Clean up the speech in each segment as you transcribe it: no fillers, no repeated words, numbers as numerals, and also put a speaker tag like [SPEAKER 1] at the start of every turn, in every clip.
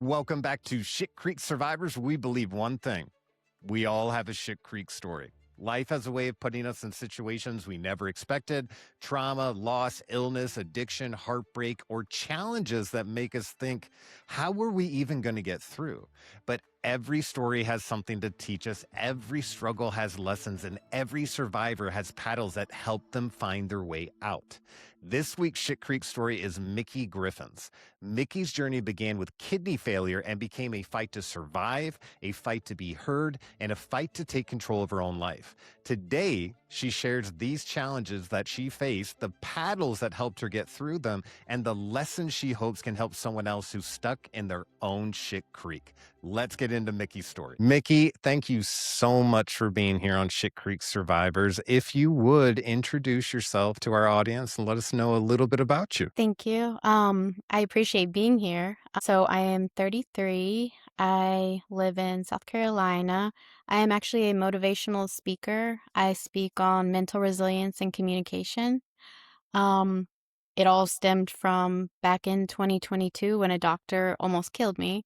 [SPEAKER 1] Welcome back to Shit Creek Survivors. We believe one thing. We all have a Shit Creek story. Life has a way of putting us in situations we never expected. Trauma, loss, illness, addiction, heartbreak, or challenges that make us think, how were we even going to get through? But every story has something to teach us. Every struggle has lessons, and every survivor has paddles that help them find their way out. This week's Shit Creek story is Mickey Griffin's. Mickey's journey began with kidney failure and became a fight to survive, a fight to be heard, and a fight to take control of her own life. Today, she shares these challenges that she faced, the paddles that helped her get through them, and the lessons she hopes can help someone else who's stuck in their own Shit Creek. Let's get into Mickey's story. Mickey, thank you so much for being here on Shit Creek Survivors. If you would introduce yourself to our audience and let us know a little bit about you.
[SPEAKER 2] Thank you. I appreciate being here. So I am 33. I live in South Carolina. I am actually a motivational speaker. I speak on mental resilience and communication. Um, it all stemmed from back in 2022 when a doctor almost killed me.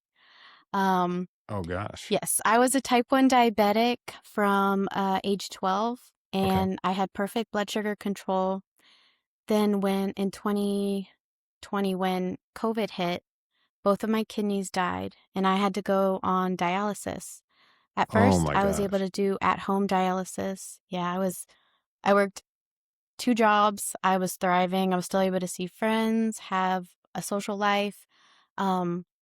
[SPEAKER 1] Oh, gosh.
[SPEAKER 2] Yes, I was a type 1 diabetic from age 12,
[SPEAKER 1] Okay.
[SPEAKER 2] and I had perfect blood sugar control. Then when in 2020, when COVID hit, both of my kidneys died and I had to go on dialysis. At
[SPEAKER 1] Oh,
[SPEAKER 2] first,
[SPEAKER 1] my
[SPEAKER 2] I was able
[SPEAKER 1] gosh.
[SPEAKER 2] to do at-home dialysis. Yeah, I worked 2 jobs. I was thriving. I was still able to see friends, have a social life.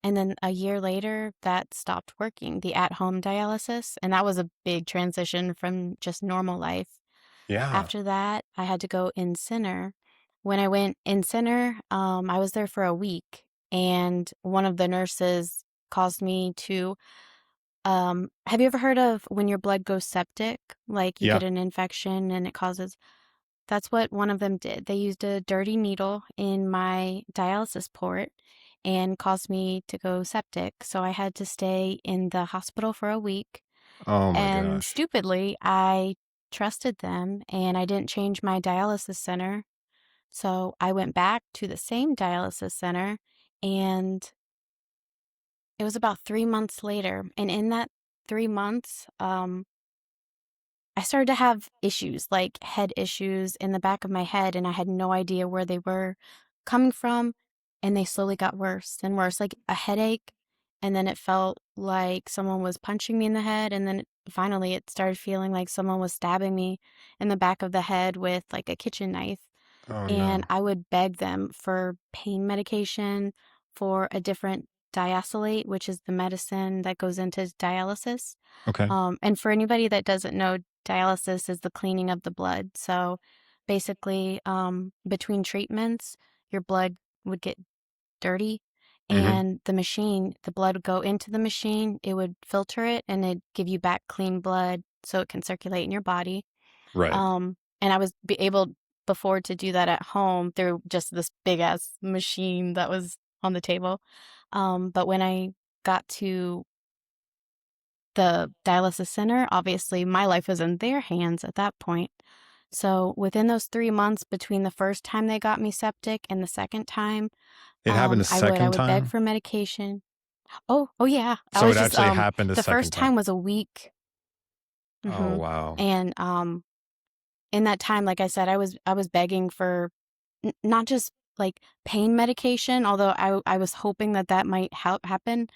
[SPEAKER 2] And then a year later, that stopped working, the at-home dialysis, and that was a big transition from just normal life.
[SPEAKER 1] Yeah.
[SPEAKER 2] After that, I had to go in center. When I went in center, I was there for a week, and one of the nurses caused me to. Have you ever heard of when your blood goes septic? Like you
[SPEAKER 1] Yeah.
[SPEAKER 2] get an infection and it causes. That's what one of them did. They used a dirty needle in my dialysis port and caused me to go septic. So I had to stay in the hospital for a week.
[SPEAKER 1] Oh, my
[SPEAKER 2] And
[SPEAKER 1] gosh.
[SPEAKER 2] stupidly, I trusted them and I didn't change my dialysis center. So I went back to the same dialysis center and it was about 3 months later. And in that 3 months, I started to have issues, like head issues in the back of my head, and I had no idea where they were coming from. And they slowly got worse and worse, like a headache. And then it felt like someone was punching me in the head. And then finally, it started feeling like someone was stabbing me in the back of the head with like a kitchen knife.
[SPEAKER 1] Oh,
[SPEAKER 2] And
[SPEAKER 1] no.
[SPEAKER 2] I would beg them for pain medication, for a different diacylate, which is the medicine that goes into dialysis.
[SPEAKER 1] Okay.
[SPEAKER 2] And for anybody that doesn't know, dialysis is the cleaning of the blood. So basically, between treatments, your blood would get dirty
[SPEAKER 1] Hmm.
[SPEAKER 2] and the blood would go into the machine, it would filter it and it'd give you back clean blood so it can circulate in your body.
[SPEAKER 1] Right.
[SPEAKER 2] And I was able before to do that at home through just this big ass machine that was on the table. But when I got to the dialysis center, obviously my life was in their hands at that point. So within those 3 months between the first time they got me septic and the second time,
[SPEAKER 1] It happened a
[SPEAKER 2] I
[SPEAKER 1] second
[SPEAKER 2] would beg
[SPEAKER 1] time?
[SPEAKER 2] for medication. Oh yeah. I
[SPEAKER 1] So
[SPEAKER 2] was
[SPEAKER 1] it
[SPEAKER 2] just
[SPEAKER 1] actually happened a
[SPEAKER 2] the
[SPEAKER 1] second
[SPEAKER 2] first
[SPEAKER 1] time.
[SPEAKER 2] time was a week.
[SPEAKER 1] Oh,
[SPEAKER 2] hmm
[SPEAKER 1] wow.
[SPEAKER 2] And in that time, like I said, I was begging for not just like pain medication, although I was hoping that that might happen,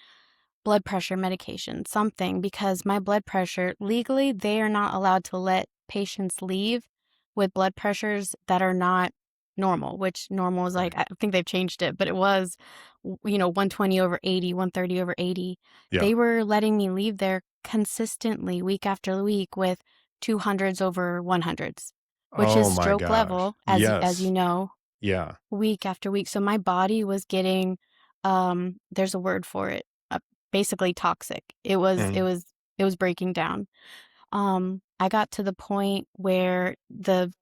[SPEAKER 2] blood pressure medication, something, because my blood pressure, legally, they are not allowed to let patients leave with blood pressures that are not normal, which normal is like,
[SPEAKER 1] Right.
[SPEAKER 2] I think they've changed it, but it was, 120 over 80, 130 over 80.
[SPEAKER 1] Yeah.
[SPEAKER 2] They were letting me leave there consistently week after week with 200s over 100s, which
[SPEAKER 1] Oh,
[SPEAKER 2] is
[SPEAKER 1] my
[SPEAKER 2] stroke
[SPEAKER 1] gosh.
[SPEAKER 2] level, as you
[SPEAKER 1] Yes.
[SPEAKER 2] know,
[SPEAKER 1] Yeah.
[SPEAKER 2] week after week. So my body was getting, there's a word for it, basically toxic.
[SPEAKER 1] Mhm.
[SPEAKER 2] It was breaking down. I got to the point where the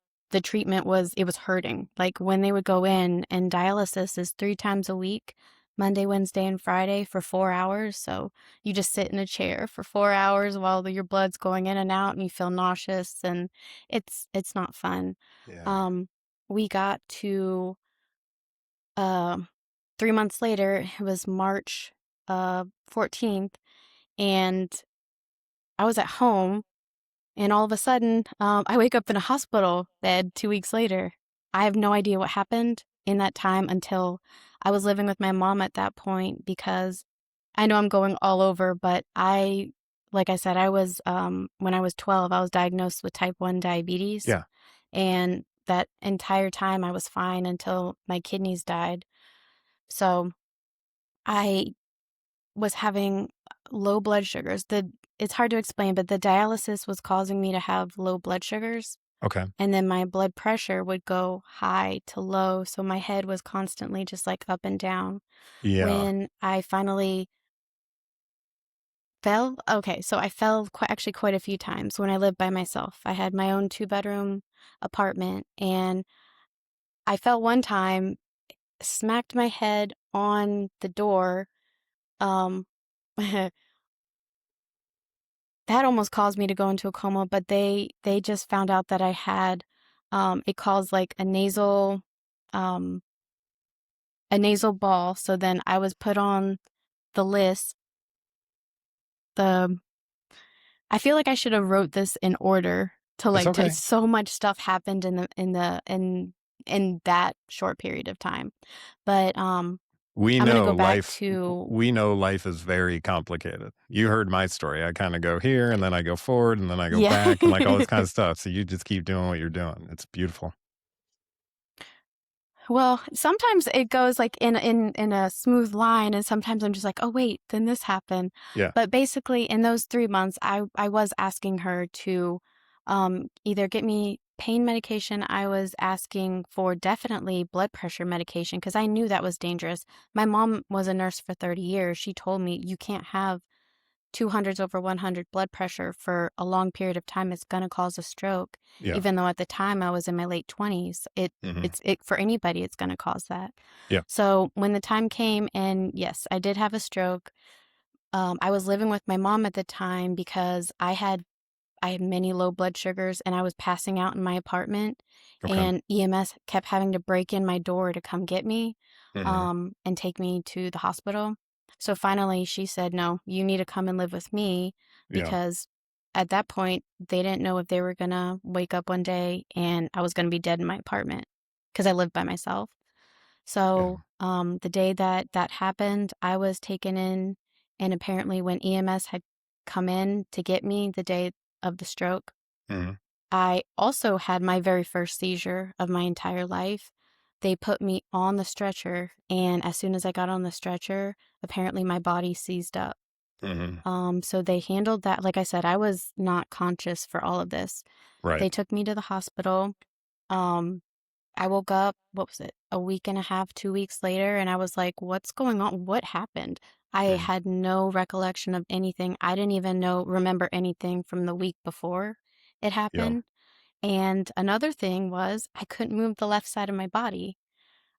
[SPEAKER 2] treatment it was hurting. Like when they would go in, and dialysis is 3 times a week, Monday, Wednesday, and Friday for 4 hours. So you just sit in a chair for 4 hours while your blood's going in and out and you feel nauseous and it's not fun.
[SPEAKER 1] Yeah.
[SPEAKER 2] Um, we got to, um 3 months later, it was March 14th, and I was at home, and all of a sudden, I wake up in a hospital bed 2 weeks later. I have no idea what happened in that time until I was living with my mom at that point, because I know I'm going all over, but like I said, when I was 12, I was diagnosed with type 1 diabetes.
[SPEAKER 1] Yeah.
[SPEAKER 2] And that entire time I was fine until my kidneys died. So I was having low blood sugars. It's hard to explain, but the dialysis was causing me to have low blood sugars.
[SPEAKER 1] Okay.
[SPEAKER 2] And then my blood pressure would go high to low. So my head was constantly just like up and down.
[SPEAKER 1] Yeah.
[SPEAKER 2] When I finally fell, okay, so I fell actually quite a few times when I lived by myself. I had my own 2-bedroom apartment, and I fell one time, smacked my head on the door. Um, that almost caused me to go into a coma, but they just found out that I had it caused like um a nasal ball. So then I was put on the list. The I feel like I should have wrote this in order to
[SPEAKER 1] It's okay.
[SPEAKER 2] so much stuff happened in that short period of time. But
[SPEAKER 1] We
[SPEAKER 2] I'm gonna
[SPEAKER 1] know
[SPEAKER 2] go back
[SPEAKER 1] life
[SPEAKER 2] to
[SPEAKER 1] we know life is very complicated. You heard my story. I kinda go here, and then I go forward, and then I go
[SPEAKER 2] yeah.
[SPEAKER 1] back, and, like, all this kinda stuff, so you just keep doing what you're doing. It's beautiful.
[SPEAKER 2] Well, sometimes it goes like in a smooth line, and sometimes I'm just like, "Oh, wait, then this happened."
[SPEAKER 1] Yeah.
[SPEAKER 2] But basically, in those 3 months, I was asking her to either get me pain medication. I was asking for definitely blood pressure medication because I knew that was dangerous. My mom was a nurse for 30 years. She told me you can't have 200s over 100 blood pressure for a long period of time. It's going to cause a stroke.
[SPEAKER 1] Yeah.
[SPEAKER 2] Even though at the time I was in my late 20s,
[SPEAKER 1] Mhm.
[SPEAKER 2] it for anybody, it's going to cause that.
[SPEAKER 1] Yeah.
[SPEAKER 2] So when the time came, and yes, I did have a stroke. I was living with my mom at the time because I had many low blood sugars, and I was passing out in my apartment,
[SPEAKER 1] Okay.
[SPEAKER 2] and EMS kept having to break in my door to come get me,
[SPEAKER 1] Mhm.
[SPEAKER 2] and take me to the hospital. So finally she said, "No, you need to come and live with me,"
[SPEAKER 1] Yeah.
[SPEAKER 2] because at that point they didn't know if they were gonna wake up one day and I was gonna be dead in my apartment because I lived by myself.
[SPEAKER 1] Yeah.
[SPEAKER 2] So, the day that that happened, I was taken in, and apparently when EMS had come in to get me the day of the stroke,
[SPEAKER 1] Mhm.
[SPEAKER 2] I also had my very first seizure of my entire life. They put me on the stretcher, and as soon as I got on the stretcher, apparently my body seized up.
[SPEAKER 1] Mhm.
[SPEAKER 2] So they handled that. Like I said, I was not conscious for all of this.
[SPEAKER 1] Right.
[SPEAKER 2] They took me to the hospital. Um, I woke up, what was it, a week and a half, 2 weeks later, and I was like, "What's going on? What happened?" I
[SPEAKER 1] Mhm.
[SPEAKER 2] had no recollection of anything. I didn't even remember anything from the week before it
[SPEAKER 1] Yeah.
[SPEAKER 2] happened. And another thing was I couldn't move the left side of my body.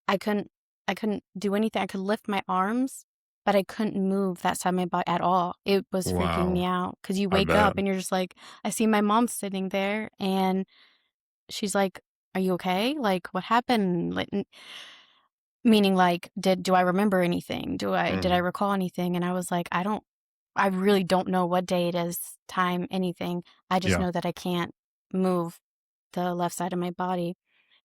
[SPEAKER 2] I couldn't I couldn't do anything. I could lift my arms, but I couldn't move that side of my body at all. It was freaking
[SPEAKER 1] Wow.
[SPEAKER 2] me out because you
[SPEAKER 1] I
[SPEAKER 2] wake up
[SPEAKER 1] bet.
[SPEAKER 2] and you're just like, I see my mom sitting there, and she's like, "Are you okay? Like, what happened?" Like, meaning like, do I remember anything? Did I
[SPEAKER 1] Mhm.
[SPEAKER 2] recall anything? And I was like, I really don't know what day it is, time, anything. I just
[SPEAKER 1] Yeah.
[SPEAKER 2] know that I can't move the left side of my body.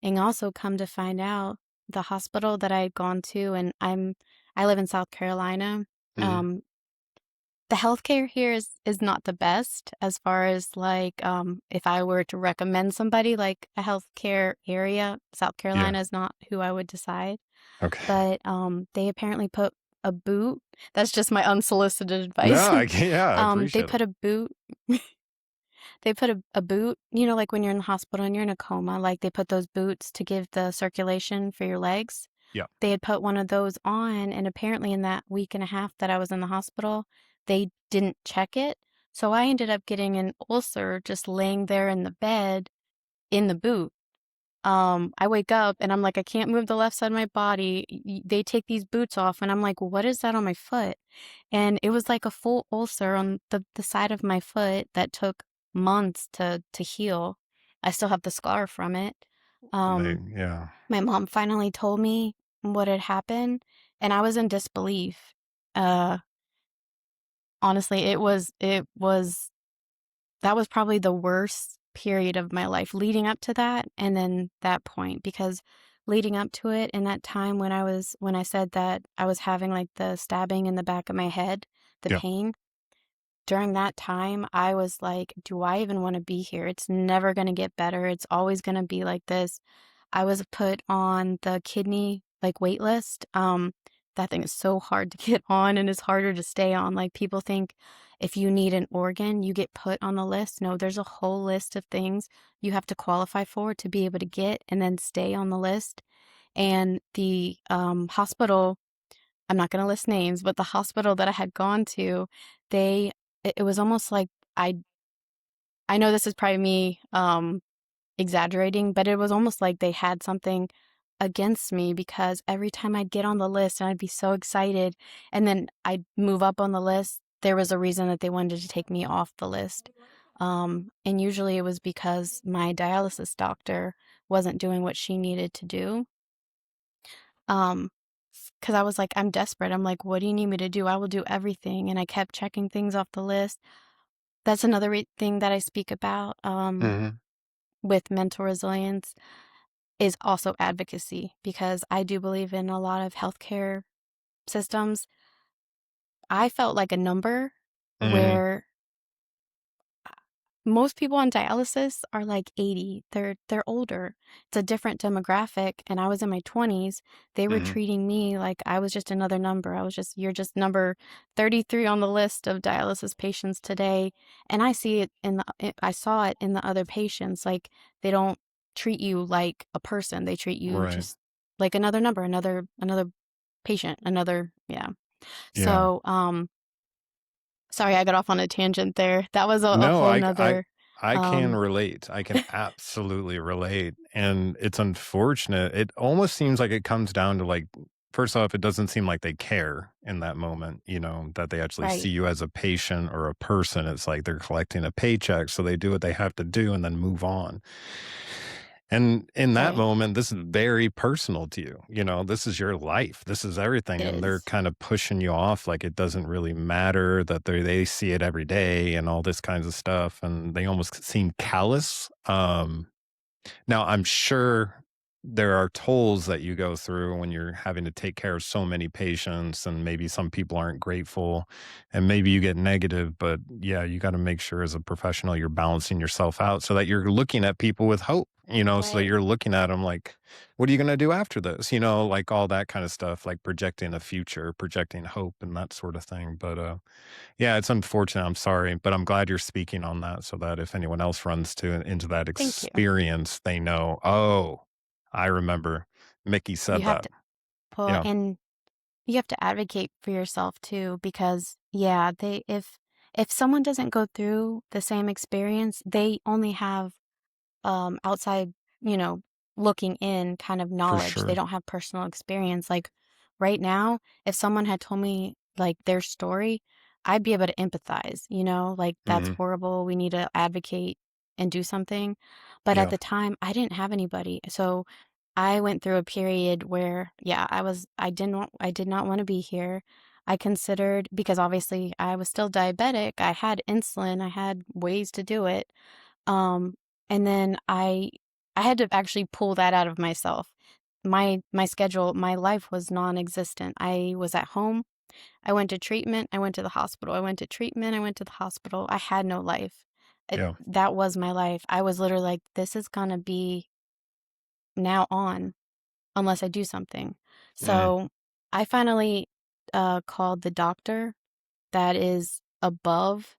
[SPEAKER 2] And also come to find out, the hospital that I had gone to, and I live in South Carolina.
[SPEAKER 1] Mhm.
[SPEAKER 2] Um, the healthcare here is not the best as far as like if I were to recommend somebody like a healthcare area, South
[SPEAKER 1] Yeah.
[SPEAKER 2] Carolina is not who I would decide.
[SPEAKER 1] Okay.
[SPEAKER 2] But they apparently put a boot. That's just my unsolicited
[SPEAKER 1] No,
[SPEAKER 2] advice.
[SPEAKER 1] I can yeah, I
[SPEAKER 2] They
[SPEAKER 1] appreciate it.
[SPEAKER 2] put a boot. They put a boot, like when you're in the hospital and you're in a coma, like they put those boots to give the circulation for your legs.
[SPEAKER 1] Yeah.
[SPEAKER 2] They had put one of those on, and apparently in that week and a half that I was in the hospital, they didn't check it. So I ended up getting an ulcer just laying there in the bed in the boot. I wake up and I'm like, I can't move the left side of my body. They take these boots off, and I'm like, what is that on my foot? And it was like a full ulcer on the side of my foot that took months to heal. I still have the scar from it.
[SPEAKER 1] They
[SPEAKER 2] Um,
[SPEAKER 1] yeah.
[SPEAKER 2] my mom finally told me what had happened, and I was in disbelief. honestly, that was probably the worst period of my life leading up to that and then that point, because leading up to it in that time when I said that I was having like the stabbing in the back of my head, the
[SPEAKER 1] Yeah.
[SPEAKER 2] pain, during that time, I was like, "Do I even wanna be here? It's never gonna get better. It's always gonna be like this." I was put on the kidney, like, wait list. That thing is so hard to get on and it's harder to stay on. Like, people think if you need an organ, you get put on the list. No, there's a whole list of things you have to qualify for to be able to get and then stay on the list. And the, hospital, I'm not gonna list names, but the hospital that I had gone to, they it was almost like I I know this is probably me, exaggerating, but it was almost like they had something against me because every time I'd get on the list and I'd be so excited, and then I'd move up on the list, there was a reason that they wanted to take me off the list. And usually it was because my dialysis doctor wasn't doing what she needed to do. Um, because I was like, "I'm desperate." I'm like, "What do you need me to do? I will do everything." And I kept checking things off the list. That's another thing that I speak about,
[SPEAKER 1] Hmm.
[SPEAKER 2] with mental resilience is also advocacy, because I do believe in a lot of healthcare systems. I felt like a number
[SPEAKER 1] Hmm.
[SPEAKER 2] where most people on dialysis are like 80. They're older. It's a different demographic, and I was in my 20s. They were
[SPEAKER 1] Hmm.
[SPEAKER 2] treating me like I was just another number. You're just number 33 on the list of dialysis patients today. And I saw it in the other patients. Like, they don't treat you like a person. They treat you
[SPEAKER 1] Right.
[SPEAKER 2] just like another number, another patient, yeah.
[SPEAKER 1] Yeah.
[SPEAKER 2] So, sorry, I got off on a tangent there. That was a
[SPEAKER 1] No,
[SPEAKER 2] whole nother,
[SPEAKER 1] I can
[SPEAKER 2] um
[SPEAKER 1] relate. I can absolutely relate, and it's unfortunate. It almost seems like it comes down to, like, first off, it doesn't seem like they care in that moment, that they actually see
[SPEAKER 2] right.
[SPEAKER 1] you as a patient or a person. It's like they're collecting a paycheck, so they do what they have to do and then move on. And in that
[SPEAKER 2] Right.
[SPEAKER 1] moment, this is very personal to you. This is your life. This is everything.
[SPEAKER 2] It
[SPEAKER 1] And they're
[SPEAKER 2] is.
[SPEAKER 1] kind of pushing you off like it doesn't really matter that they see it every day and all this kinds of stuff. And they almost seem callous. Now, I'm sure there are tolls that you go through when you're having to take care of so many patients, and maybe some people aren't grateful, and maybe you get negative. But yeah, you got to make sure as a professional you're balancing yourself out so that you're looking at people with hope, so that
[SPEAKER 2] Right.
[SPEAKER 1] you're looking at them like, what are you going to do after this? Like all that kind of stuff, like projecting a future, projecting hope, and that sort of thing. But yeah, it's unfortunate. I'm sorry, but I'm glad you're speaking on that so that if anyone else runs into that
[SPEAKER 2] Thank you.
[SPEAKER 1] experience, they know, "Oh, I remember Mickey
[SPEAKER 2] You
[SPEAKER 1] said
[SPEAKER 2] have
[SPEAKER 1] that."
[SPEAKER 2] to pull
[SPEAKER 1] Yeah,
[SPEAKER 2] and you have to advocate for yourself too, because yeah, if someone doesn't go through the same experience, they only have outside, you know, looking in kind of
[SPEAKER 1] for
[SPEAKER 2] knowledge. They
[SPEAKER 1] sure.
[SPEAKER 2] don't have personal experience. Like, right now, if someone had told me like their story, I'd be able to empathize, like, that's
[SPEAKER 1] Mhm.
[SPEAKER 2] horrible. We need to advocate and do something. But at
[SPEAKER 1] Yeah,
[SPEAKER 2] the time, I didn't have anybody. So I went through a period where, yeah, I did not want to be here. I considered, because obviously I was still diabetic, I had insulin, I had ways to do it. Um, and then I had to actually pull that out of myself. My schedule, my life was non-existent. I was at home, I went to treatment, I went to the hospital. I went to treatment, I went to the hospital. I had no life.
[SPEAKER 1] yeah.
[SPEAKER 2] That was my life. I was literally like, this is gonna be now on unless I do something.
[SPEAKER 1] Mhm.
[SPEAKER 2] So I finally called the doctor that is above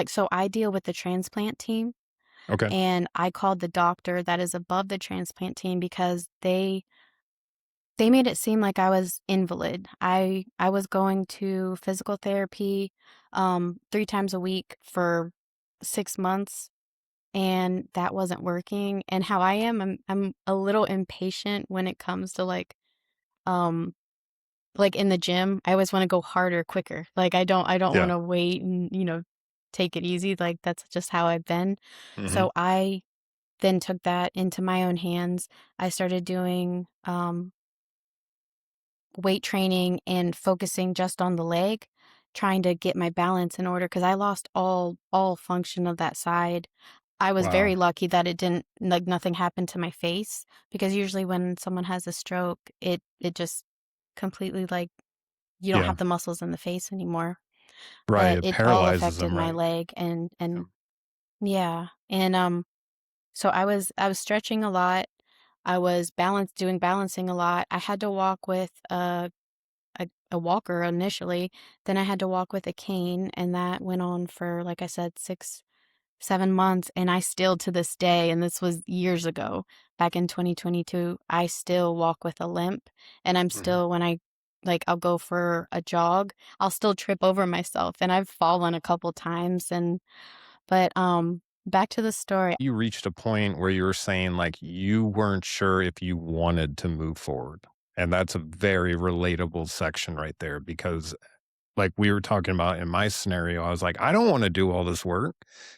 [SPEAKER 2] so I deal with the transplant team.
[SPEAKER 1] Okay.
[SPEAKER 2] And I called the doctor that is above the transplant team because they made it seem like I was invalid. I was going to physical therapy 3 times a week for 6 months, and that wasn't working. And how I am, I'm a little impatient when it comes to um like in the gym. I always want to go harder, quicker. Like, I don't want
[SPEAKER 1] Yeah.
[SPEAKER 2] to wait and, take it easy. Like, that's just how I've been.
[SPEAKER 1] Mhm.
[SPEAKER 2] So I then took that into my own hands. I started doing weight training and focusing just on the leg. trying to get my balance in order because I lost all function of that side. I was
[SPEAKER 1] Wow.
[SPEAKER 2] very lucky that it didn't like, nothing happened to my face, because usually when someone has a stroke, it just completely, like, you don't
[SPEAKER 1] Yeah.
[SPEAKER 2] have the muscles in the face anymore,
[SPEAKER 1] Right.
[SPEAKER 2] but
[SPEAKER 1] It
[SPEAKER 2] it all
[SPEAKER 1] paralyzes
[SPEAKER 2] affected
[SPEAKER 1] them,
[SPEAKER 2] my
[SPEAKER 1] right?
[SPEAKER 2] leg
[SPEAKER 1] Yeah.
[SPEAKER 2] and yeah, and, so I was stretching a lot, I was doing balancing a lot, I had to walk with a walker initially, then I had to walk with a cane, and that went on for, like I said, 6, 7 months, and I still to this day, and this was years ago, back in 2022, I still walk with a limp, and I'm
[SPEAKER 1] Mhm.
[SPEAKER 2] still when I'll go for a jog, I'll still trip over myself, and I've fallen a couple times, but, back to the story.
[SPEAKER 1] You reached a point where you were saying like you weren't sure if you wanted to move forward. And that's a very relatable section right there because like we were talking about in my scenario, I was like, I don't want to do all this work.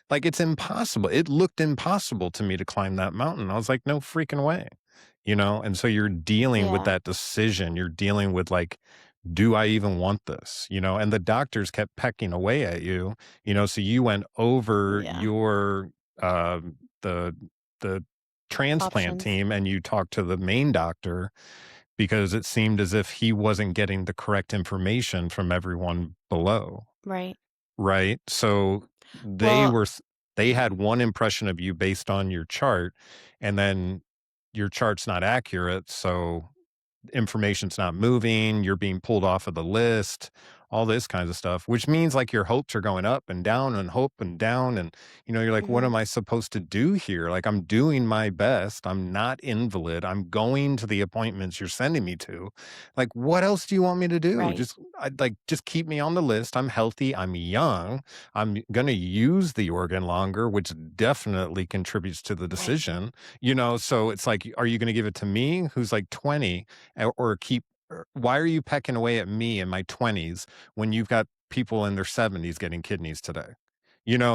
[SPEAKER 1] Like it's impossible. It looked impossible to me to climb that mountain. I was like, no freaking way. And so you're dealing with
[SPEAKER 2] Yeah,
[SPEAKER 1] that decision. You're dealing with like, do I even want this? And the doctors kept pecking away at you, so you went over
[SPEAKER 2] yeah,
[SPEAKER 1] your, the, the transplant
[SPEAKER 2] options.
[SPEAKER 1] team and you talked to the main doctor because it seemed as if he wasn't getting the correct information from everyone below,
[SPEAKER 2] Right.
[SPEAKER 1] right? So they
[SPEAKER 2] Well,
[SPEAKER 1] were they had one impression of you based on your chart, and then your chart's not accurate, so information's not moving, you're being pulled off of the list, all this kinds of stuff, which means like your hopes are going up and down and hope and down. And, you're like, what
[SPEAKER 2] mhm,
[SPEAKER 1] am I supposed to do here? Like, I'm doing my best. I'm not invalid. I'm going to the appointments you're sending me to. Like, what else do you want me to do?
[SPEAKER 2] right,
[SPEAKER 1] Just keep me on the list. I'm healthy. I'm young. I'm going to use the organ longer, which definitely contributes to the
[SPEAKER 2] right,
[SPEAKER 1] decision, so it's like, are you going to give it to me who's like 20 or keep why are you pecking away at me in my 20s when you've got people in their 70s getting kidneys today?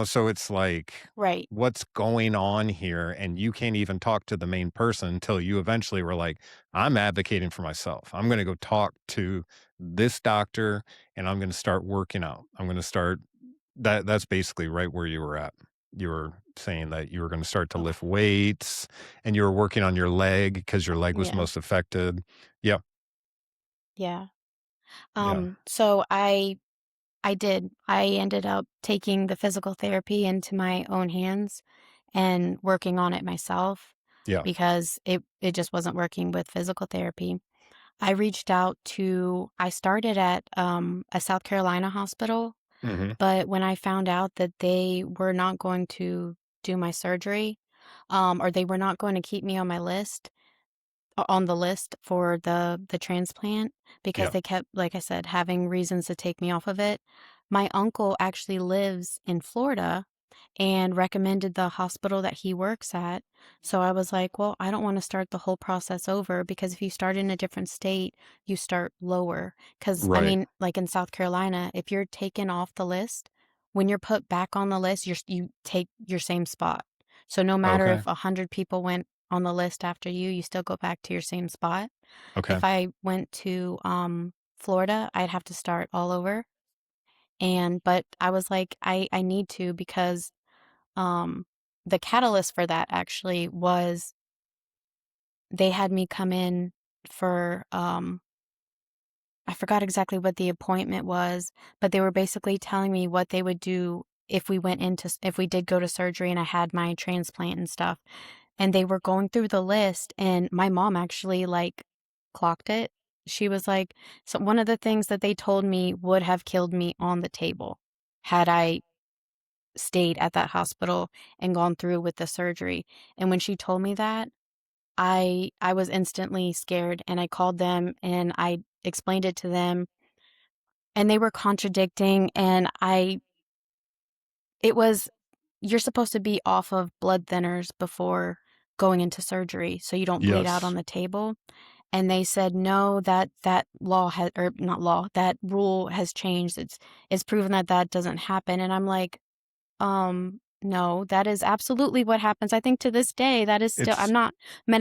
[SPEAKER 1] So it's like,
[SPEAKER 2] right,
[SPEAKER 1] what's going on here? And you can't even talk to the main person until you eventually were like, I'm advocating for myself. I'm going to go talk to this doctor and I'm going to start working out. I'm going to start that's basically right where you were at. You were saying that you were going to start to lift
[SPEAKER 2] okay,
[SPEAKER 1] weights and you were working on your leg because your leg was
[SPEAKER 2] yeah,
[SPEAKER 1] most affected. Yeah.
[SPEAKER 2] yeah.
[SPEAKER 1] Yeah.
[SPEAKER 2] So I did. I ended up taking the physical therapy into my own hands and working on it myself
[SPEAKER 1] Yeah.
[SPEAKER 2] because it just wasn't working with physical therapy. I started at a South Carolina hospital,
[SPEAKER 1] Mhm.
[SPEAKER 2] but when I found out that they were not going to do my surgery, or they were not going to keep me on my list, on the list for the transplant, because
[SPEAKER 1] Yeah.
[SPEAKER 2] they kept, like I said, having reasons to take me off of it. My uncle actually lives in Florida and recommended the hospital that he works at. So I was like, well, I don't want to start the whole process over, because if you start in a different state, you start lower. Because, I
[SPEAKER 1] Right.
[SPEAKER 2] mean, like in South Carolina, if you're taken off the list, when you're put back on the list, you take your same spot. So no matter
[SPEAKER 1] Okay.
[SPEAKER 2] if 100 people went on the list after you still go back to your same spot.
[SPEAKER 1] Okay.
[SPEAKER 2] If I went to Florida, I'd have to start all over. But I was like, I need to, because um, the catalyst for that actually was they had me come in for, I forgot exactly what the appointment was, but they were basically telling me what they would do if we did go to surgery and I had my transplant and stuff. And they were going through the list, and my mom actually like clocked it. She was like, so one of the things that they told me would have killed me on the table had I stayed at that hospital and gone through with the surgery. And when she told me that, I was instantly scared, and I called them and I explained it to them, and they were contradicting, and I it was you're supposed to be off of blood thinners before going into surgery so you don't bleed out on
[SPEAKER 1] Yes.
[SPEAKER 2] the table. And they said, no, that law has, or not law, that rule has changed. It's proven that that doesn't happen. And I'm like, no, that is absolutely what happens. I think to this day, that is still, I'm
[SPEAKER 1] It's
[SPEAKER 2] not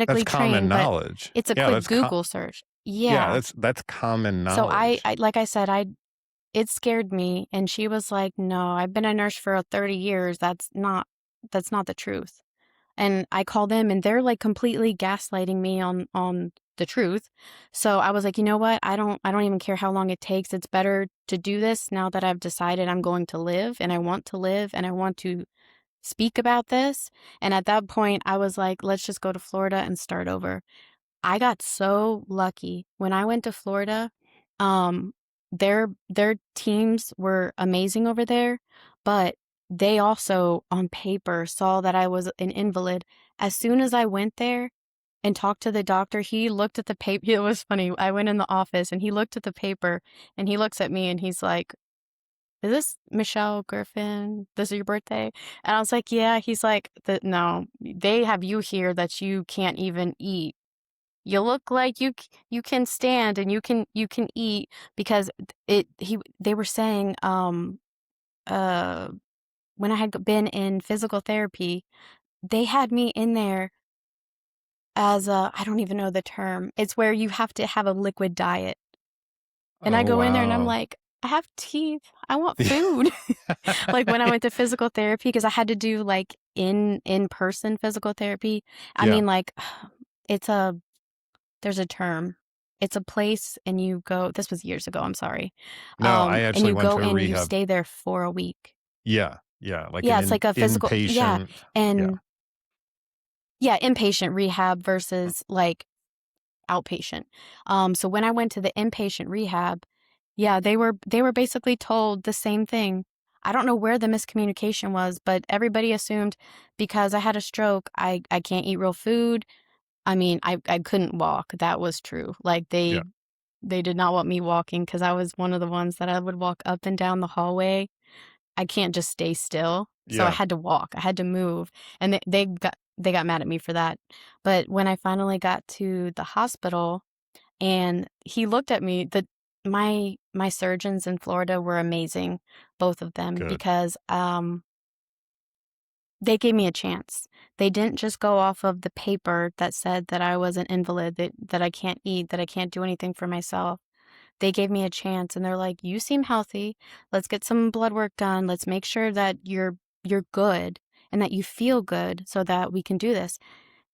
[SPEAKER 1] that's
[SPEAKER 2] medically
[SPEAKER 1] common
[SPEAKER 2] trained, but
[SPEAKER 1] knowledge.
[SPEAKER 2] it's a
[SPEAKER 1] Yeah,
[SPEAKER 2] quick Google search.
[SPEAKER 1] yeah,
[SPEAKER 2] Yeah.
[SPEAKER 1] that's common
[SPEAKER 2] So
[SPEAKER 1] knowledge.
[SPEAKER 2] like I said, it scared me, and she was like, "No, I've been a nurse for 30 years. That's not the truth." And I call them and they're like completely gaslighting me on the truth. So I was like, "You know what? I don't even care how long it takes. It's better to do this now that I've decided I'm going to live and I want to live and I want to speak about this." And at that point, I was like, "Let's just go to Florida and start over." I got so lucky. When I went to Florida, um, their teams were amazing over there, but they also, on paper, saw that I was an invalid. As soon as I went there and talked to the doctor, he looked at the paper. It was funny. I went in the office and he looked at the paper and he looks at me and he's like, "Is this Michelle Griffin? This is your birthday?" And I was like, "Yeah." He's like, "No, they have you here that you can't even eat. You look like you can stand and you can eat," because they were saying uh when I had been in physical therapy, they had me in there as a, I don't even know the term. It's where you have to have a liquid diet. And I
[SPEAKER 1] Oh,
[SPEAKER 2] go in there and I'm
[SPEAKER 1] wow.
[SPEAKER 2] like, "I have teeth. I want food." Like when I went to physical therapy, because I had to do like in-person physical therapy. I
[SPEAKER 1] Yeah.
[SPEAKER 2] mean, like, it's a there's a term. It's a place and you go, this was years ago, I'm sorry.
[SPEAKER 1] No, I
[SPEAKER 2] And
[SPEAKER 1] actually
[SPEAKER 2] you
[SPEAKER 1] went
[SPEAKER 2] go
[SPEAKER 1] to a
[SPEAKER 2] in and you
[SPEAKER 1] rehab.
[SPEAKER 2] stay there for a week.
[SPEAKER 1] Yeah, yeah, like an
[SPEAKER 2] Yeah, it's like a physical, yeah.
[SPEAKER 1] inpatient. Yeah,
[SPEAKER 2] And yeah, inpatient rehab
[SPEAKER 1] mm,
[SPEAKER 2] versus like outpatient. So when I went to the inpatient rehab, yeah, they were basically told the same thing. I don't know where the miscommunication was, but everybody assumed because I had a stroke, I can't eat real food. I mean, I couldn't walk. That was true. Like
[SPEAKER 1] yeah,
[SPEAKER 2] they did not want me walking because I was one of the ones that I would walk up and down the hallway. I can't just stay still. So I
[SPEAKER 1] yeah.
[SPEAKER 2] had to walk. I had to move. And they got mad at me for that. But when I finally got to the hospital and he looked at me, my surgeons in Florida were amazing, both of them,
[SPEAKER 1] Good.
[SPEAKER 2] because they gave me a chance. They didn't just go off of the paper that said that I was an invalid, that I can't eat, that I can't do anything for myself. They gave me a chance and they're like, "You seem healthy. Let's get some blood work done. Let's make sure that you're good and that you feel good so that we can do this."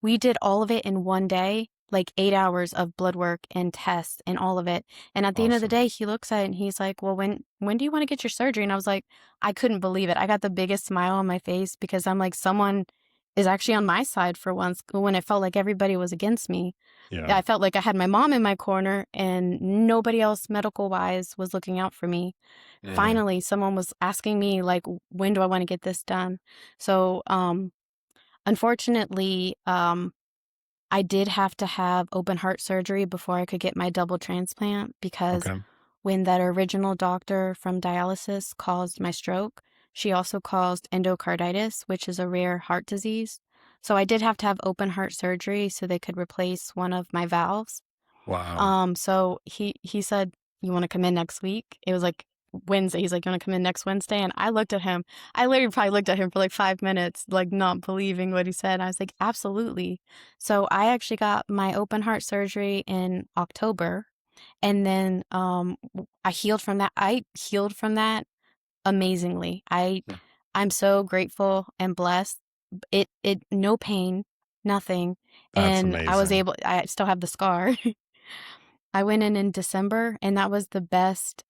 [SPEAKER 2] We did all of it in one day, like 8 hours of blood work and tests and all of it. And at the end of the
[SPEAKER 1] Awesome.
[SPEAKER 2] day, he looks at it and he's like, "Well, when do you want to get your surgery?" And I was like, I couldn't believe it. I got the biggest smile on my face because I'm like, someone is actually on my side for once when it felt like everybody was against me.
[SPEAKER 1] Yeah,
[SPEAKER 2] I felt like I had my mom in my corner and nobody else medical wise was looking out for me.
[SPEAKER 1] mhm,
[SPEAKER 2] Finally, someone was asking me like, "When do I want to get this done?" So, unfortunately, I did have to have open heart surgery before I could get my double transplant because
[SPEAKER 1] okay.
[SPEAKER 2] when that original doctor from dialysis caused my stroke, she also caused endocarditis, which is a rare heart disease. So I did have to have open heart surgery so they could replace one of my valves.
[SPEAKER 1] Wow.
[SPEAKER 2] So he said, "You want to come in next week?" It was like Wednesday. He's like, "You want to come in next Wednesday?" And I looked at him. I literally probably looked at him for like 5 minutes, like not believing what he said. I was like, "Absolutely." So I actually got my open heart surgery in October, and then I healed from that. I healed from that amazingly.
[SPEAKER 1] Yeah,
[SPEAKER 2] I'm so grateful and blessed. It no pain, nothing,
[SPEAKER 1] that's
[SPEAKER 2] and I was
[SPEAKER 1] amazing.
[SPEAKER 2] able. I still have the scar. I went in December, and that was the best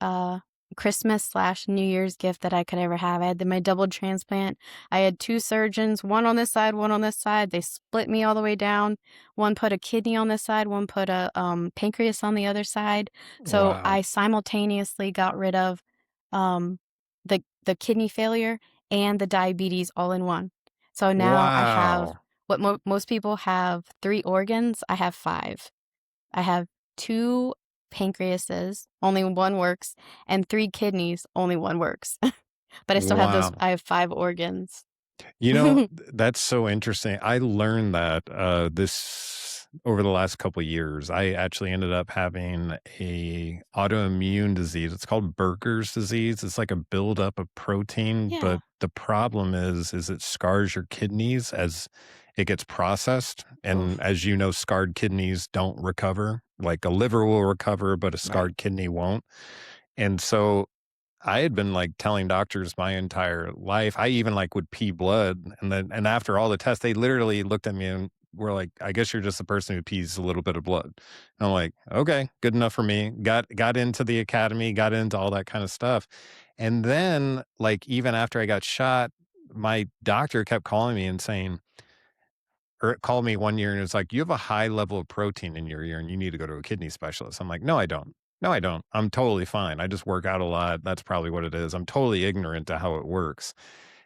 [SPEAKER 2] Christmas slash New Year's gift that I could ever have. I had my double transplant. I had two surgeons, one on this side, one on this side. They split me all the way down. One put a kidney on this side, one put a pancreas on the other side. So
[SPEAKER 1] Wow.
[SPEAKER 2] I simultaneously got rid of the kidney failure and the diabetes all in one. So now I have
[SPEAKER 1] Wow.
[SPEAKER 2] what most people have, three organs. I have five. I have two pancreases, only one works, and three kidneys, only one works. But I still have those,
[SPEAKER 1] Wow.
[SPEAKER 2] I have five organs.
[SPEAKER 1] That's so interesting. I learned that this over the last couple years. I actually ended up having a autoimmune disease. It's called Berger's disease. It's like a buildup of protein,
[SPEAKER 2] Yeah.
[SPEAKER 1] but the problem is it scars your kidneys as it gets processed. And
[SPEAKER 2] Oof.
[SPEAKER 1] as you know, scarred kidneys don't recover. Like a liver will recover, but a
[SPEAKER 2] Right.
[SPEAKER 1] scarred kidney won't. And so I had been like telling doctors my entire life. I even like would pee blood, and after all the tests, they literally looked at me and were like, "I guess you're just a person who pees a little bit of blood." And I'm like, "Okay, good enough for me." Got into the academy, got into all that kind of stuff, and then like even after I got shot, my doctor kept calling me and saying, or it called me one year and it was like, "You have a high level of protein in your urine. You need to go to a kidney specialist." I'm like, "No, I don't. No, I don't. I'm totally fine. I just work out a lot. That's probably what it is. I'm totally ignorant to how it works."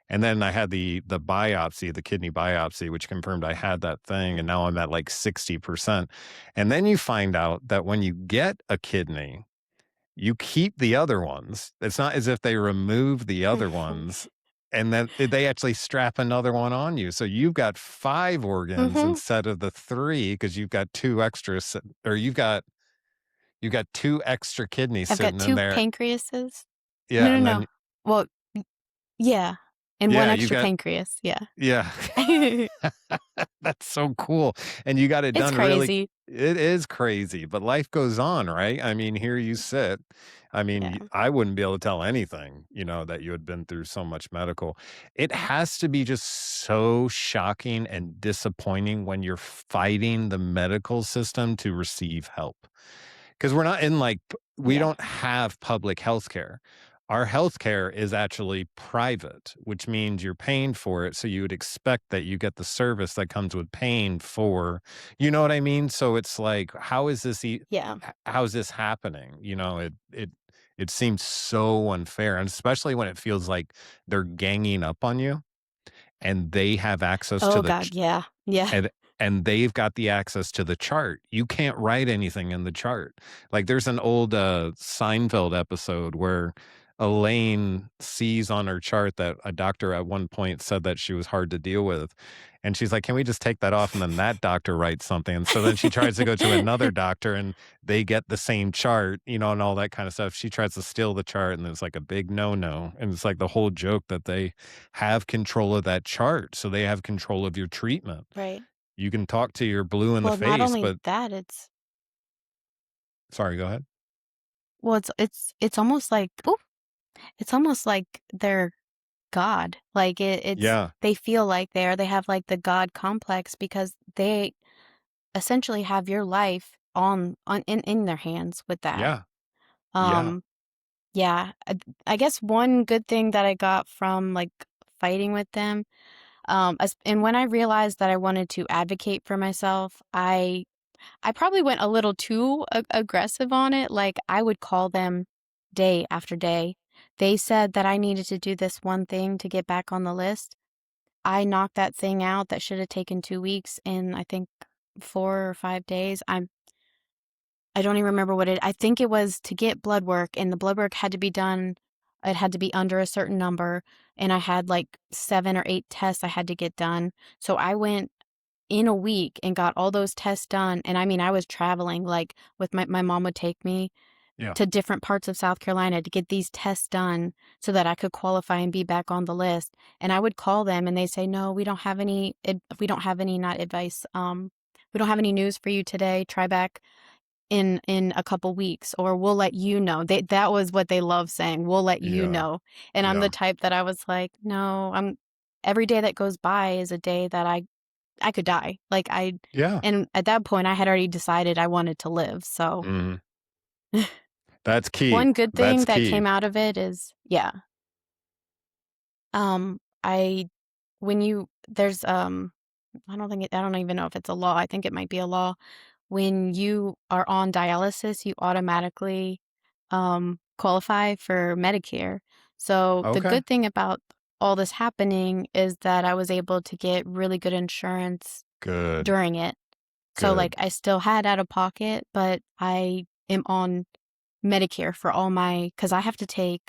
[SPEAKER 1] And then I had the biopsy, the kidney biopsy, which confirmed I had that thing. And now I'm at like 60%. And then you find out that when you get a kidney, you keep the other ones. It's not as if they remove the other ones and then they actually strap another one on you. So you've got 5 organs
[SPEAKER 2] Mhm.
[SPEAKER 1] instead of the 3 because you've got 2 extras, or you've got 2 extra kidneys
[SPEAKER 2] I've got
[SPEAKER 1] sitting in
[SPEAKER 2] 2
[SPEAKER 1] there.
[SPEAKER 2] pancreases. No,
[SPEAKER 1] Yeah,
[SPEAKER 2] no,
[SPEAKER 1] and
[SPEAKER 2] no.
[SPEAKER 1] then
[SPEAKER 2] Well, y yeah, and 1
[SPEAKER 1] yeah, you've
[SPEAKER 2] extra
[SPEAKER 1] got
[SPEAKER 2] pancreas, yeah.
[SPEAKER 1] yeah. That's so cool, and you got it
[SPEAKER 2] It's
[SPEAKER 1] done really.
[SPEAKER 2] crazy.
[SPEAKER 1] It is crazy, but life goes on, right? I mean, here you sit. I mean,
[SPEAKER 2] Yeah.
[SPEAKER 1] I wouldn't be able to tell anything, that you had been through so much medical. It has to be just so shocking and disappointing when you're fighting the medical system to receive help. 'Cause we're not in, like we
[SPEAKER 2] Yeah.
[SPEAKER 1] don't have public health care. Our health care is actually private, which means you're paying for it, so you would expect that you get the service that comes with paying for, you know what I mean? So it's like, how is this
[SPEAKER 2] Yeah.
[SPEAKER 1] how is this happening? It seems so unfair, and especially when it feels like they're ganging up on you and they have access to
[SPEAKER 2] Oh
[SPEAKER 1] the
[SPEAKER 2] god, yeah. Yeah.
[SPEAKER 1] and they've got the access to the chart. You can't write anything in the chart. Like, there's an old, Seinfeld episode where Elaine sees on her chart that a doctor at one point said that she was hard to deal with, and she's like, "Can we just take that off?" And then that doctor writes something, and so then she tries to go to another doctor, and they get the same chart, and all that kinda stuff. She tries to steal the chart, and it's like a big no-no, and it's like the whole joke that they have control of that chart, so they have control of your treatment.
[SPEAKER 2] Right.
[SPEAKER 1] You can talk to your blue in the
[SPEAKER 2] Well, not
[SPEAKER 1] face,
[SPEAKER 2] only
[SPEAKER 1] but
[SPEAKER 2] that, it's
[SPEAKER 1] sorry, go ahead.
[SPEAKER 2] well, it's almost like ooh, it's almost like they're God. Like, it's
[SPEAKER 1] Yeah,
[SPEAKER 2] they feel like they have, like, the God complex because they essentially have your life on in their hands with that.
[SPEAKER 1] yeah, yeah.
[SPEAKER 2] Um, yeah, I guess one good thing that I got from, like, fighting with them, as and when I realized that I wanted to advocate for myself, I probably went a little too aggressive on it, like, I would call them day after day. They said that I needed to do this one thing to get back on the list. I knocked that thing out that should have taken 2 weeks in, I think, 4 or 5 days. I don't even remember what I think it was to get blood work, and the blood work had to be done it had to be under a certain number, and I had, like, 7 or 8 tests I had to get done. So I went in a week and got all those tests done, and I mean, I was traveling, like, with my mom would take me
[SPEAKER 1] Yeah.
[SPEAKER 2] to different parts of South Carolina to get these tests done so that I could qualify and be back on the list, and I would call them and they say, "No, we don't have any we don't have any not advice, we don't have any news for you today. Try back in a couple weeks, or we'll let you know." That was what they love saying, "We'll let you
[SPEAKER 1] Yeah,
[SPEAKER 2] know." And I'm the
[SPEAKER 1] yeah,
[SPEAKER 2] type that I was like, "No, I'm every day that goes by is a day that I could die." Like,
[SPEAKER 1] yeah.
[SPEAKER 2] and at that point, I had already decided I wanted to live, so
[SPEAKER 1] Mhm. That's key.
[SPEAKER 2] one good thing
[SPEAKER 1] That's
[SPEAKER 2] that
[SPEAKER 1] key.
[SPEAKER 2] came out of it is yeah, I when you there's, I don't even know if it's a law, I think it might be a law. When you are on dialysis, you automatically, qualify for Medicare. So, the
[SPEAKER 1] Okay.
[SPEAKER 2] good thing about all this happening is that I was able to get really good insurance
[SPEAKER 1] Good,
[SPEAKER 2] during it. So, like,
[SPEAKER 1] good.
[SPEAKER 2] I still had out of pocket, but I am on Medicare for all my because I have to take,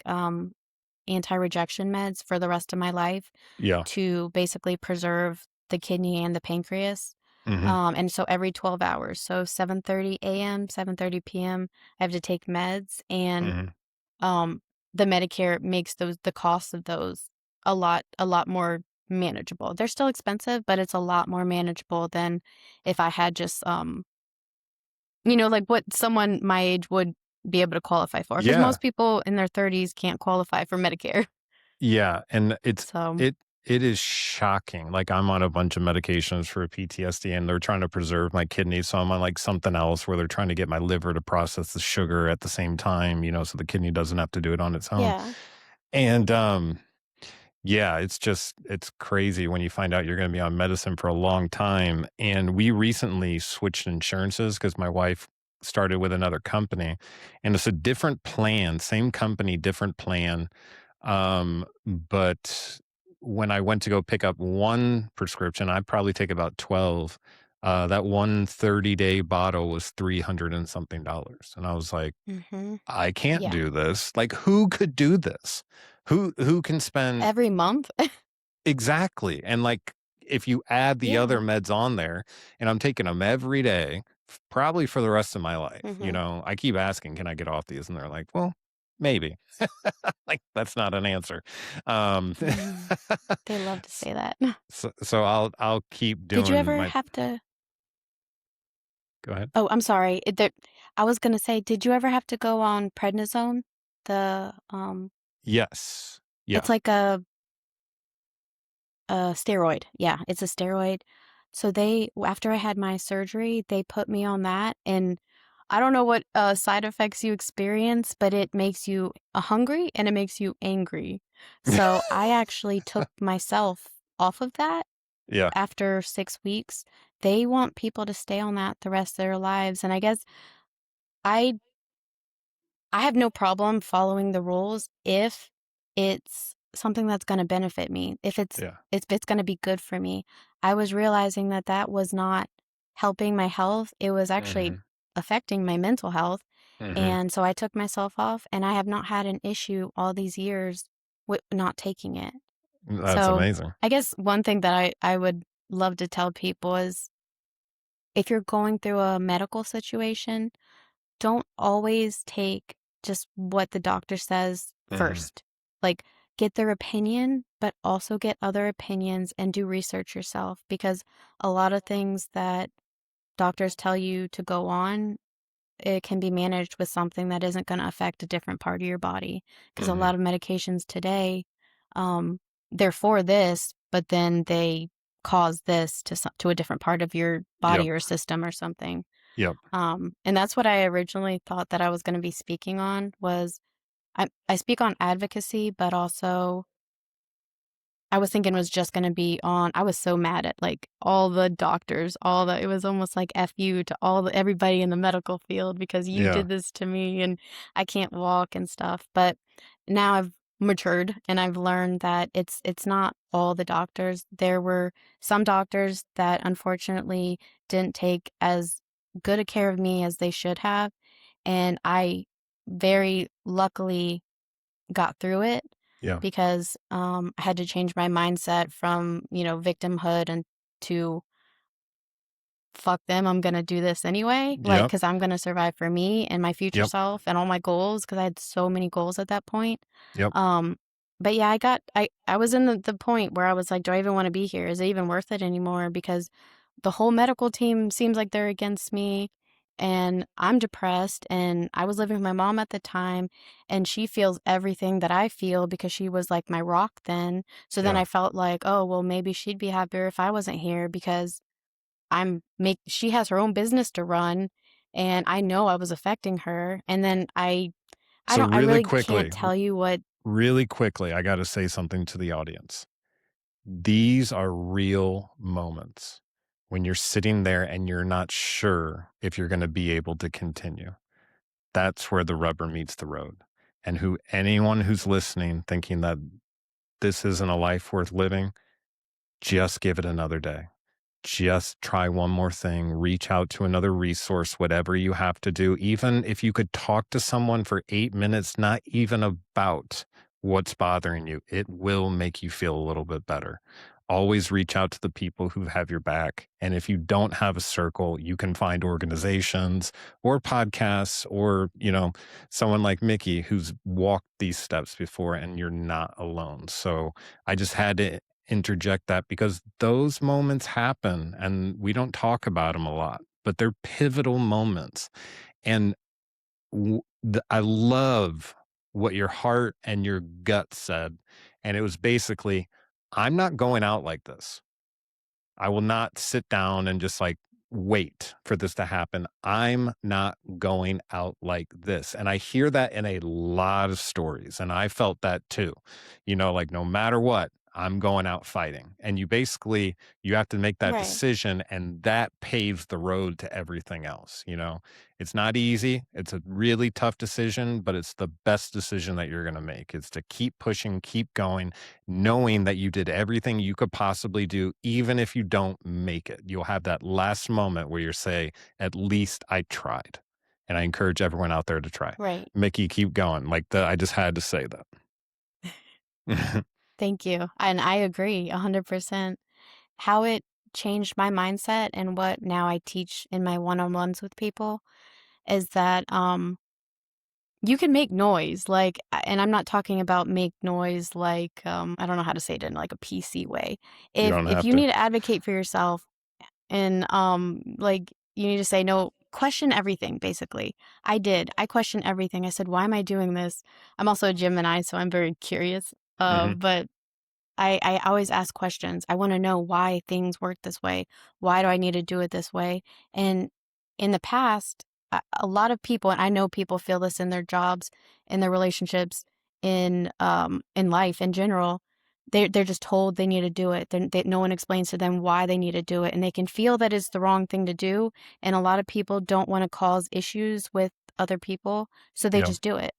[SPEAKER 2] anti-rejection meds for the rest of my life
[SPEAKER 1] Yeah.
[SPEAKER 2] to basically preserve the kidney and the pancreas.
[SPEAKER 1] Mhm,
[SPEAKER 2] And so every 12 hours, so 7:30 AM, 7:30 PM, I have to take meds, and
[SPEAKER 1] mhm.
[SPEAKER 2] um, the Medicare makes the cost of those a lot more manageable. They're still expensive, but it's a lot more manageable than if I had just like what someone my age would be able to qualify for, because
[SPEAKER 1] Yeah.
[SPEAKER 2] most people in their 30s can't qualify for Medicare.
[SPEAKER 1] Yeah, and
[SPEAKER 2] So,
[SPEAKER 1] it is shocking. Like, I'm on a bunch of medications for PTSD, and they're trying to preserve my kidneys, so I'm on, like, something else where they're trying to get my liver to process the sugar at the same time, so the kidney doesn't have to do it on its own.
[SPEAKER 2] yeah.
[SPEAKER 1] And, yeah, it's crazy when you find out you're gonna be on medicine for a long time, and we recently switched insurances because my wife started with another company, and it's a different plan, same company, different plan, but when I went to go pick up one prescription, I probably take about 12. That one 30-day bottle was 300 and something dollars. And I was like,
[SPEAKER 2] Mhm.
[SPEAKER 1] I can't
[SPEAKER 2] Yeah.
[SPEAKER 1] do this. Like, who could do this? Who can spend
[SPEAKER 2] Every month?
[SPEAKER 1] exactly. And like if you add the other
[SPEAKER 2] Yeah.
[SPEAKER 1] meds on there, and I'm taking them every day, probably for the rest of my life,
[SPEAKER 2] Mhm.
[SPEAKER 1] I keep asking, can I get off these? And they're like, well, maybe. Like, that's not an answer. Um,
[SPEAKER 2] Mhm. They love to
[SPEAKER 1] s-
[SPEAKER 2] say that.
[SPEAKER 1] so I'll keep
[SPEAKER 2] Did you
[SPEAKER 1] doing
[SPEAKER 2] ever
[SPEAKER 1] my.
[SPEAKER 2] have to
[SPEAKER 1] Go ahead.
[SPEAKER 2] Oh, I'm sorry. I was gonna say, did you ever have to go on prednisone? The,
[SPEAKER 1] Yes.
[SPEAKER 2] it's
[SPEAKER 1] Yeah.
[SPEAKER 2] like a steroid. Yeah, it's a steroid. So after I had my surgery, they put me on that, and I don't know what, side effects you experience, but it makes you, hungry and it makes you angry. So I actually took myself off of that
[SPEAKER 1] Yeah.
[SPEAKER 2] after 6 weeks. They want people to stay on that the rest of their lives, and I guess I I have no problem following the rules if it's something that's gonna benefit me,
[SPEAKER 1] Yeah.
[SPEAKER 2] if it's gonna be good for me. I was realizing that that was not helping my health, it was actually
[SPEAKER 1] Hmm.
[SPEAKER 2] affecting my mental health,
[SPEAKER 1] Hmm.
[SPEAKER 2] and so I took myself off, and I have not had an issue all these years with not taking it.
[SPEAKER 1] That's
[SPEAKER 2] So,
[SPEAKER 1] amazing.
[SPEAKER 2] I guess one thing that I would love to tell people is if you're going through a medical situation, don't always take just what the doctor says
[SPEAKER 1] Hmm.
[SPEAKER 2] first. Like, get their opinion, but also get other opinions and do research yourself because a lot of things that doctors tell you to go on, it can be managed with something that isn't going to affect a different part of your body. Because a
[SPEAKER 1] Hmm.
[SPEAKER 2] lot of medications today, um, they're for this, but then they cause this to a different part of your
[SPEAKER 1] Yep.
[SPEAKER 2] body or system or something.
[SPEAKER 1] Yep.
[SPEAKER 2] And that's what I originally thought that I was gonna be speaking on was I speak on advocacy, but also I was thinking it was just gonna be on I was so mad at, like, all the doctors, all the it was almost like "F you" to everybody in the medical field because you
[SPEAKER 1] Yeah.
[SPEAKER 2] did this to me and I can't walk and stuff, but now I've matured and I've learned that it's not all the doctors. There were some doctors that unfortunately didn't take as good a care of me as they should have, and I very luckily got through it
[SPEAKER 1] Yeah.
[SPEAKER 2] because, I had to change my mindset from, victimhood and to fuck them, I'm gonna do this anyway, like,
[SPEAKER 1] Yep.
[SPEAKER 2] because 'cause I'm gonna survive for me and my future
[SPEAKER 1] Yep.
[SPEAKER 2] self and all my goals. Because I had so many goals at that point.
[SPEAKER 1] Yep.
[SPEAKER 2] Um, but yeah, I was in the point where I was like, "Do I even wanna be here? Is it even worth it anymore?" Because the whole medical team seems like they're against me, and I'm depressed, and I was living with my mom at the time, and she feels everything that I feel because she was, like, my rock then. So then
[SPEAKER 1] Yeah.
[SPEAKER 2] I felt like, "Oh, well, maybe she'd be happier if I wasn't here because she has her own business to run, and I know I was affecting her, and then
[SPEAKER 1] So
[SPEAKER 2] I
[SPEAKER 1] really
[SPEAKER 2] really can't
[SPEAKER 1] quickly,
[SPEAKER 2] tell you what
[SPEAKER 1] really quickly, I got to say something to the audience. These are real moments when you're sitting there and you're not sure if you're going to be able to continue. That's where the rubber meets the road. And anyone who's listening thinking that this isn't a life worth living, just give it another day. Just try one more thing, reach out to another resource, whatever you have to do. Even if you could talk to someone for 8 minutes, not even about what's bothering you, it will make you feel a little bit better. Always reach out to the people who have your back. And if you don't have a circle, you can find organizations or podcasts or, someone like Mickey who's walked these steps before and you're not alone. So I just had to interject that because those moments happen and we don't talk about them a lot, but they're pivotal moments. And I love what your heart and your gut said, and it was basically, "I'm not going out like this. I will not sit down and just like wait for this to happen. I'm not going out like this." And I hear that in a lot of stories. And I felt that too. Like no matter what, I'm going out fighting. And you have to make that
[SPEAKER 2] Right.
[SPEAKER 1] decision, and that paves the road to everything else. It's not easy. It's a really tough decision, but it's the best decision that you're going to make. It's to keep pushing, keep going, knowing that you did everything you could possibly do, even if you don't make it. You'll have that last moment where you say, at least I tried. And I encourage everyone out there to try.
[SPEAKER 2] Right.
[SPEAKER 1] Mickey, keep going. I just had to say that.
[SPEAKER 2] Thank you. And I agree 100%. How it changed my mindset and what now I teach in my one-on-ones with people is that you can make noise, like, and I'm not talking about make noise like, I don't know how to say it in like a PC way.
[SPEAKER 1] You
[SPEAKER 2] If
[SPEAKER 1] don't
[SPEAKER 2] if
[SPEAKER 1] have
[SPEAKER 2] you
[SPEAKER 1] to.
[SPEAKER 2] need to advocate for yourself and like you need to say no, question everything basically. I did. I questioned everything. I said, "Why am I doing this?" I'm also a Gemini, so I'm very curious.
[SPEAKER 1] Hmm.
[SPEAKER 2] But I always ask questions. I want to know why things work this way. Why do I need to do it this way? And in the past, a lot of people, and I know people feel this in their jobs, in their relationships, in life in general. They're just told they need to do it. No one explains to them why they need to do it, and they can feel that it's the wrong thing to do. And a lot of people don't want to cause issues with other people, so they
[SPEAKER 1] Yeah.
[SPEAKER 2] just do it.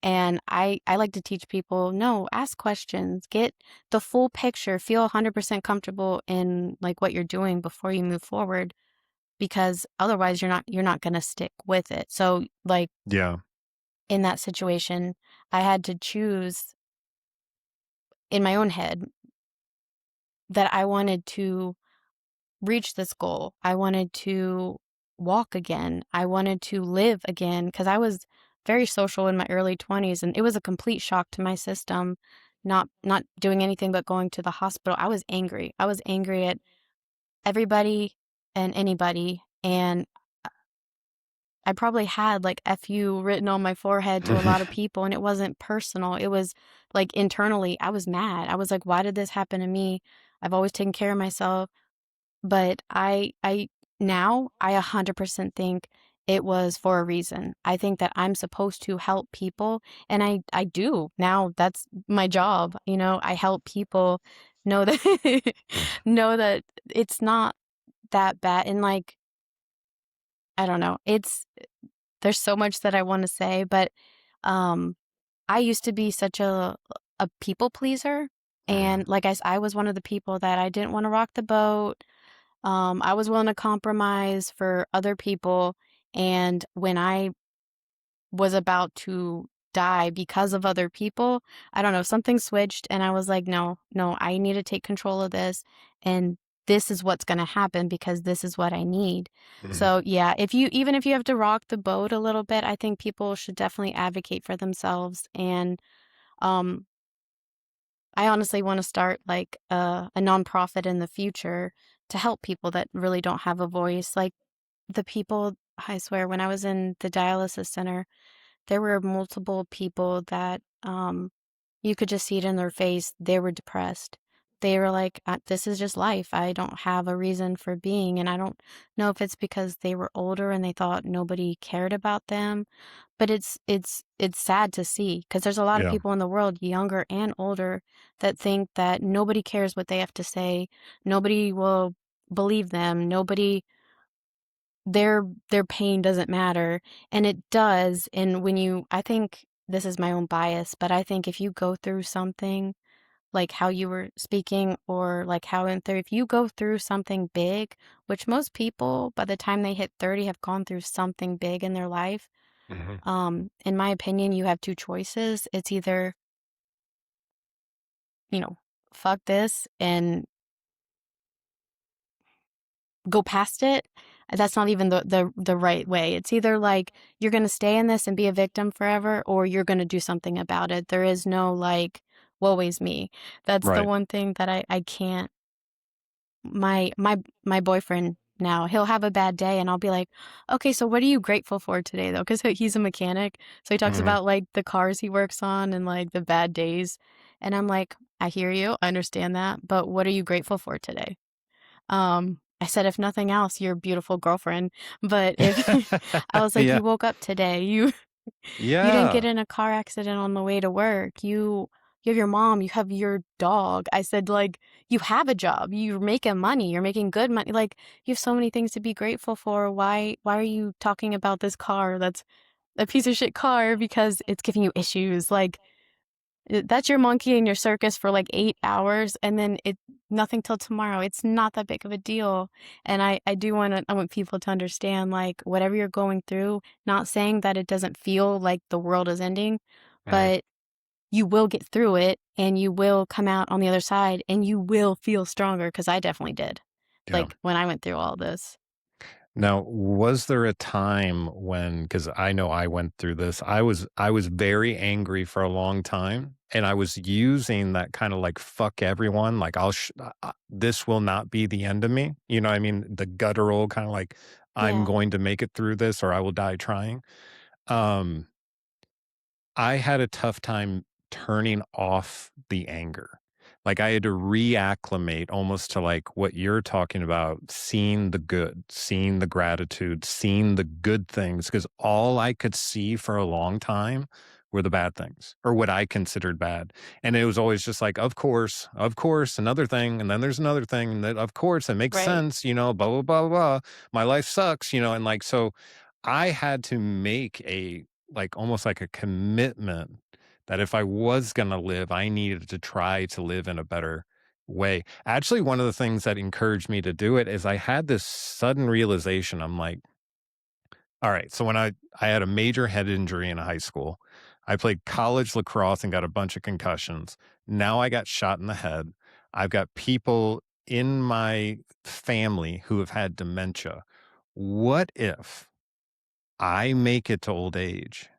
[SPEAKER 2] And I like to teach people, no, ask questions, get the full picture, feel 100% comfortable in like what you're doing before you move forward because otherwise you're not going to stick with it. So like
[SPEAKER 1] Yeah.
[SPEAKER 2] in that situation, I had to choose in my own head that I wanted to reach this goal. I wanted to walk again. I wanted to live again because I was very social in my early 20s and it was a complete shock to my system not doing anything but going to the hospital. I was angry. I was angry at everybody and anybody and I probably had like FU written on my forehead to a lot of people and it wasn't personal. It was like internally I was mad. I was like, why did this happen to me? I've always taken care of myself. But I now I 100% think it was for a reason. I think that I'm supposed to help people, and I do. Now that's my job, I help people know that know that it's not that bad, and, like, I don't know, there's so much that I wanna say, but, um, I used to be such a people pleaser,
[SPEAKER 1] Mhm.
[SPEAKER 2] and, like I was one of the people that I didn't wanna rock the boat. I was willing to compromise for other people, and when I was about to die because of other people, I don't know, something switched, and I was like, "No, no, I need to take control of this, and this is what's gonna happen because this is what I need."
[SPEAKER 1] Mhm.
[SPEAKER 2] So, yeah, even if you have to rock the boat a little bit, I think people should definitely advocate for themselves, and, um, I honestly wanna start, like, a nonprofit in the future to help people that really don't have a voice, like, the people I swear, when I was in the dialysis center, there were multiple people that, you could just see it in their face, they were depressed. They were like, this is just life, I don't have a reason for being," and I don't know if it's because they were older and they thought nobody cared about them, but it's sad to see because there's a lot of
[SPEAKER 1] Yeah.
[SPEAKER 2] people in the world, younger and older, that think that nobody cares what they have to say, nobody will believe them, nobody their pain doesn't matter, and it does, and when you I think this is my own bias, but I think if you go through something, like how you were speaking or like how in there if you go through something big, which most people by the time they hit 30 have gone through something big in their life,
[SPEAKER 1] Mhm.
[SPEAKER 2] in my opinion, you have 2 choices. It's either, you know, fuck this and go past it. That's not even the right way. It's either like you're gonna stay in this and be a victim forever, or you're gonna do something about it. There is no like, woe is me. That's the
[SPEAKER 1] Right.
[SPEAKER 2] one thing that I can't. My boyfriend now. He'll have a bad day and I'll be like, okay, so what are you grateful for today though? Because he's a mechanic. So he talks
[SPEAKER 1] Mhm.
[SPEAKER 2] about like the cars he works on and like the bad days. And I'm like, I hear you. I understand that. But what are you grateful for today? I said, if nothing else, your beautiful girlfriend. But if I was like,
[SPEAKER 1] Yeah.
[SPEAKER 2] you woke up today, you didn't get
[SPEAKER 1] Yeah.
[SPEAKER 2] in a car accident on the way to work. You have your mom, you have your dog. I said, like, you have a job. You're making money. You're making good money. Like, you have so many things to be grateful for. Why are you talking about this car that's a piece of shit car because it's giving you issues? Like, that's your monkey in your circus for like 8 hours and then it nothing till tomorrow. It's not that big of a deal. And I want people to understand like whatever you're going through, not saying that it doesn't feel like the world is ending,
[SPEAKER 1] Mhm.
[SPEAKER 2] but you will get through it and you will come out on the other side and you will feel stronger because I definitely did.
[SPEAKER 1] Yeah.
[SPEAKER 2] Like when I went through all this.
[SPEAKER 1] Now, was there a time when, because I know I went through this, I was very angry for a long time, and I was using that kind of like fuck everyone, like this will not be the end of me. You know what I mean? The guttural kind of like I'm
[SPEAKER 2] Yeah.
[SPEAKER 1] going to make it through this or I will die trying. Um I had a tough time turning off the anger. Like, I had to reacclimate almost to, like, what you're talking about, seeing the good, seeing the gratitude, seeing the good things, because all I could see for a long time were the bad things, or what I considered bad, and it was always just like, of course, another thing, and then there's another thing, and then, of course, it makes
[SPEAKER 2] Right.
[SPEAKER 1] sense, blah, blah, blah, blah, my life sucks, and, like, so I had to make like, almost like a commitment that if I was gonna live, I needed to try to live in a better way. Actually, one of the things that encouraged me to do it is I had this sudden realization. I'm like, all right, so when I had a major head injury in high school, I played college lacrosse and got a bunch of concussions. Now I got shot in the head. I've got people in my family who have had dementia. What if I make it to old age,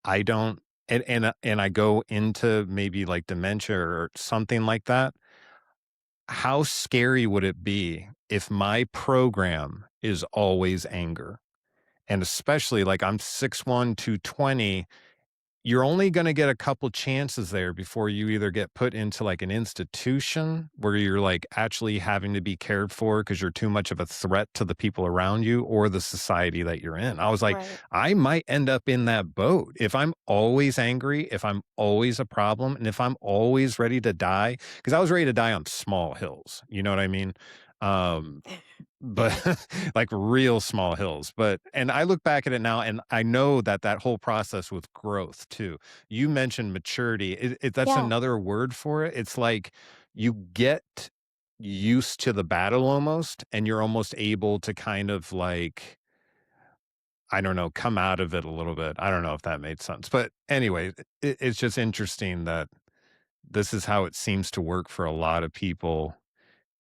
[SPEAKER 1] I don't and I go into maybe like dementia or something like that? How scary would it be if my program is always anger? And especially like I'm 6'1", 220, you're only gonna get a couple chances there before you either get put into, like, an institution where you're, like, actually having to be cared for because 'cause you're too much of a threat to the people around you or the society that you're in. I was like,
[SPEAKER 2] Right.
[SPEAKER 1] I might end up in that boat. If I'm always angry, if I'm always a problem, and if I'm always ready to die, because I was ready to die on small hills, you know what I mean? Um but
[SPEAKER 2] Yeah.
[SPEAKER 1] like real small hills. But and I look back at it now and I know that that whole process with growth too. You mentioned maturity. That's
[SPEAKER 2] Yeah.
[SPEAKER 1] another word for it. It's like you get used to the battle almost, and you're almost able to kind of like, I don't know, come out of it a little bit. I don't know if that made sense. But anyway, it's just interesting that this is how it seems to work for a lot of people,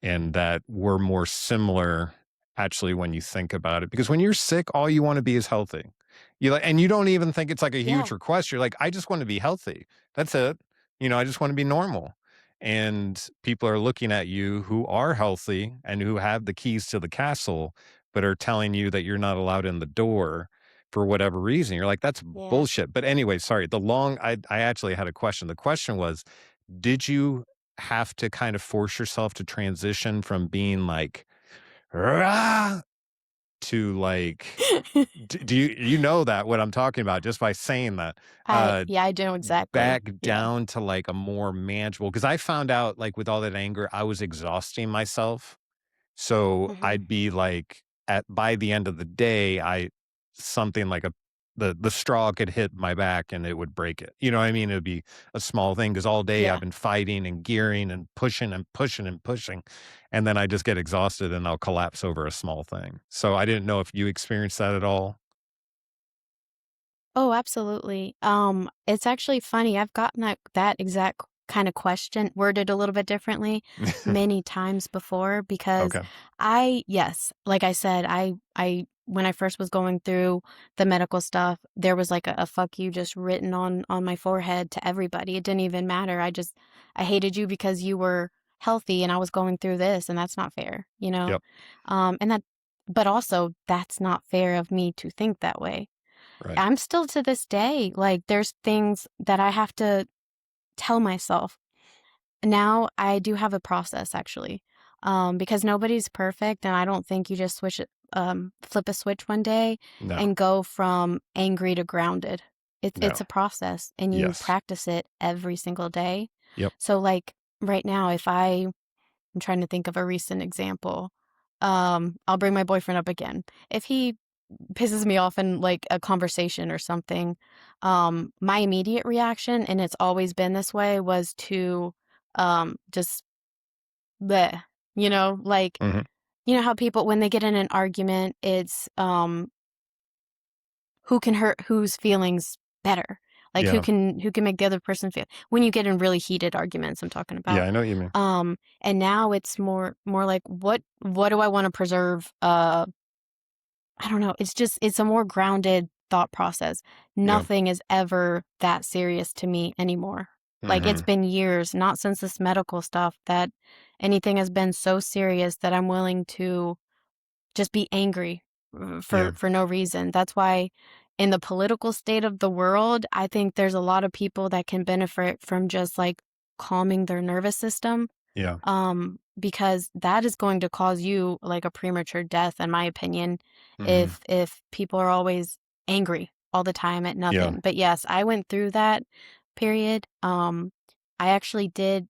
[SPEAKER 1] and that we're more similar actually when you think about it. Because when you're sick, all you want to be is healthy. You like, and you don't even think it's like a huge
[SPEAKER 2] Yeah.
[SPEAKER 1] request. You're like, I just want to be healthy. That's it. I just want to be normal. And people are looking at you who are healthy and who have the keys to the castle, but are telling you that you're not allowed in the door for whatever reason. You're like, that's
[SPEAKER 2] Yeah.
[SPEAKER 1] bullshit. But anyway, sorry. I actually had a question. The question was, did you have to kind of force yourself to transition from being like, "Rah," to like, do you know that what I'm talking about just by saying that, uh,
[SPEAKER 2] I do exactly.
[SPEAKER 1] back
[SPEAKER 2] Yeah.
[SPEAKER 1] down to like a more manageable, because I found out like with all that anger, I was exhausting myself. So
[SPEAKER 2] Mhm.
[SPEAKER 1] I'd be like at by the end of the day, I something like the straw could hit my back and it would break it. You know what I mean? It would be a small thing because all day I've
[SPEAKER 2] Yeah.
[SPEAKER 1] been fighting and gearing and pushing and pushing and pushing. And then I just get exhausted and I'll collapse over a small thing. So I didn't know if you experienced that at all.
[SPEAKER 2] Oh, absolutely. It's actually funny. I've gotten that exact kind of question worded a little bit differently many times before because
[SPEAKER 1] Okay.
[SPEAKER 2] yes, like I said, I when I first was going through the medical stuff, there was like a fuck you just written on my forehead to everybody. It didn't even matter. I hated you because you were healthy and I was going through this, and that's not fair, you know?
[SPEAKER 1] Yep.
[SPEAKER 2] And that but also that's not fair of me to think that way.
[SPEAKER 1] Right.
[SPEAKER 2] I'm still to this day, like there's things that I have to tell myself. Now I do have a process actually, because nobody's perfect, and I don't think you just flip a switch one day
[SPEAKER 1] No.
[SPEAKER 2] and go from angry to grounded. It's
[SPEAKER 1] No.
[SPEAKER 2] a process, and you
[SPEAKER 1] Yes.
[SPEAKER 2] practice it every single day.
[SPEAKER 1] Yep.
[SPEAKER 2] So like right now, I'm trying to think of a recent example. I'll bring my boyfriend up again. If he pisses me off in like a conversation or something, my immediate reaction, and it's always been this way, was to just bleh, like
[SPEAKER 1] Hmm.
[SPEAKER 2] you know how people when they get in an argument, it's who can hurt whose feelings better, like
[SPEAKER 1] Yeah.
[SPEAKER 2] who can make the other person feel when you get in really heated arguments, I'm talking
[SPEAKER 1] Yeah,
[SPEAKER 2] about.
[SPEAKER 1] I know what you mean.
[SPEAKER 2] And now it's more like what do I want to preserve? I don't know. It's a more grounded thought process.
[SPEAKER 1] Yeah.
[SPEAKER 2] Nothing is ever that serious to me anymore. Like it's
[SPEAKER 1] Hmm.
[SPEAKER 2] been years, not since this medical stuff, that anything has been so serious that I'm willing to just be angry
[SPEAKER 1] Yeah.
[SPEAKER 2] for no reason. That's why in the political state of the world, I think there's a lot of people that can benefit from just like calming their nervous system,
[SPEAKER 1] Yeah.
[SPEAKER 2] because that is going to cause you like a premature death, in my opinion,
[SPEAKER 1] Hmm.
[SPEAKER 2] if people are always angry all the time at
[SPEAKER 1] Yeah.
[SPEAKER 2] nothing. But yes, I went through that period. I actually did.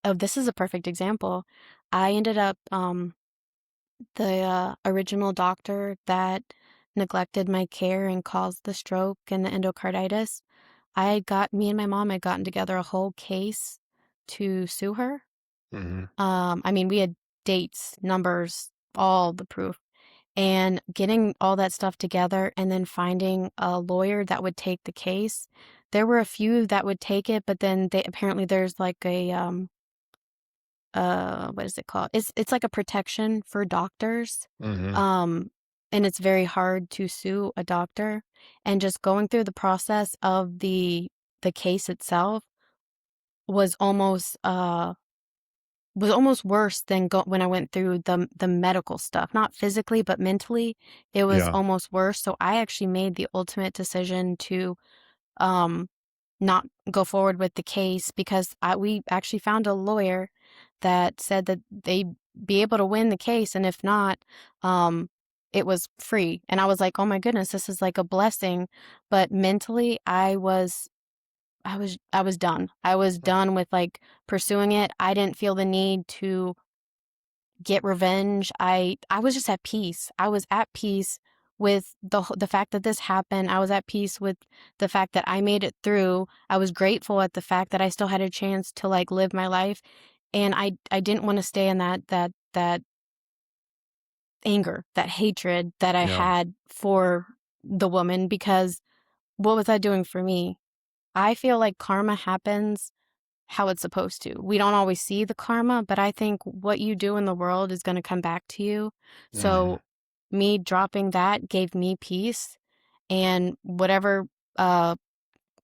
[SPEAKER 2] Oh, this is a perfect example. I ended up, the original doctor that neglected my care and caused the stroke and the endocarditis. Me and my mom had gotten together a whole case to sue her.
[SPEAKER 1] Hmm.
[SPEAKER 2] I mean, we had dates, numbers, all the proof, and getting all that stuff together and then finding a lawyer that would take the case. There were a few that would take it, but then there's like a what is it called? It's like a protection for doctors.
[SPEAKER 1] Hmm.
[SPEAKER 2] Um and it's very hard to sue a doctor, and just going through the process of the case itself was almost worse than when I went through the medical stuff. Not physically, but mentally, it was
[SPEAKER 1] Yeah.
[SPEAKER 2] almost worse. So I actually made the ultimate decision to um not go forward with the case, because we actually found a lawyer that said that they'd be able to win the case, and if not, um it was free. And I was like, "Oh my goodness, this is like a blessing." But mentally, I was done. I was done with like pursuing it. I didn't feel the need to get revenge. I was just at peace. I was at peace with the fact that this happened. I was at peace with the fact that I made it through. I was grateful at the fact that I still had a chance to like live my life, and I didn't want to stay in that anger, that hatred that I
[SPEAKER 1] Yeah.
[SPEAKER 2] had for the woman, because what was that doing for me? I feel like karma happens how it's supposed to. We don't always see the karma, but I think what you do in the world is going to come back to you.
[SPEAKER 1] Hmm.
[SPEAKER 2] So me dropping that gave me peace, and whatever uh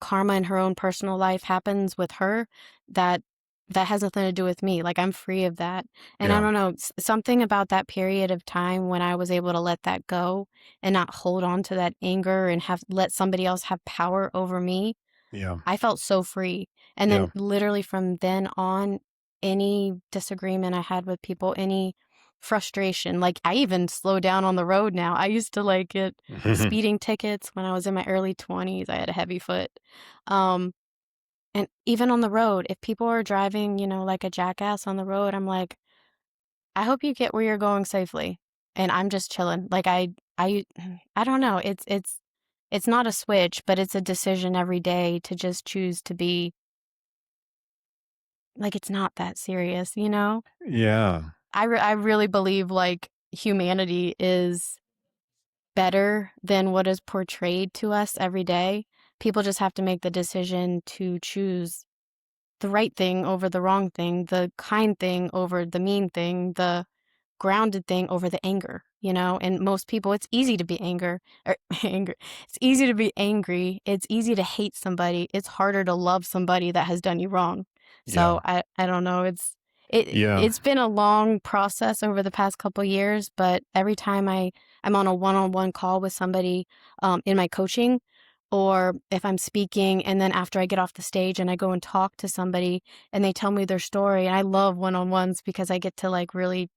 [SPEAKER 2] karma in her own personal life happens with her, that that has nothing to do with me. Like I'm free of that. And I
[SPEAKER 1] Yeah.
[SPEAKER 2] don't know, something about that period of time when I was able to let that go and not hold on to that anger and have let somebody else have power over me,
[SPEAKER 1] Yeah.
[SPEAKER 2] I felt so free. And then
[SPEAKER 1] Yeah.
[SPEAKER 2] literally from then on, any disagreement I had with people, any frustration, like I even slow down on the road now. I used to like get speeding tickets when I was in my early 20s. I had a heavy foot. Um, and even on the road, if people are driving, like a jackass on the road, I'm like, I hope you get where you're going safely. And I'm just chilling. Like I don't know. It's not a switch, but it's a decision every day to just choose to be like, it's not that serious.
[SPEAKER 1] Yeah.
[SPEAKER 2] I really believe like humanity is better than what is portrayed to us every day. People just have to make the decision to choose the right thing over the wrong thing, the kind thing over the mean thing, the grounded thing over the anger. And most people, it's easy to be angry. It's easy to be angry. It's easy to hate somebody. It's harder to love somebody that has done you wrong.
[SPEAKER 1] Yeah.
[SPEAKER 2] So I don't know.
[SPEAKER 1] Yeah.
[SPEAKER 2] it's been a long process over the past couple years, but every time I'm on a one-on-one call with somebody, in my coaching, or if I'm speaking, and then after I get off the stage and I go and talk to somebody and they tell me their story, and I love one-on-ones because I get to, like, really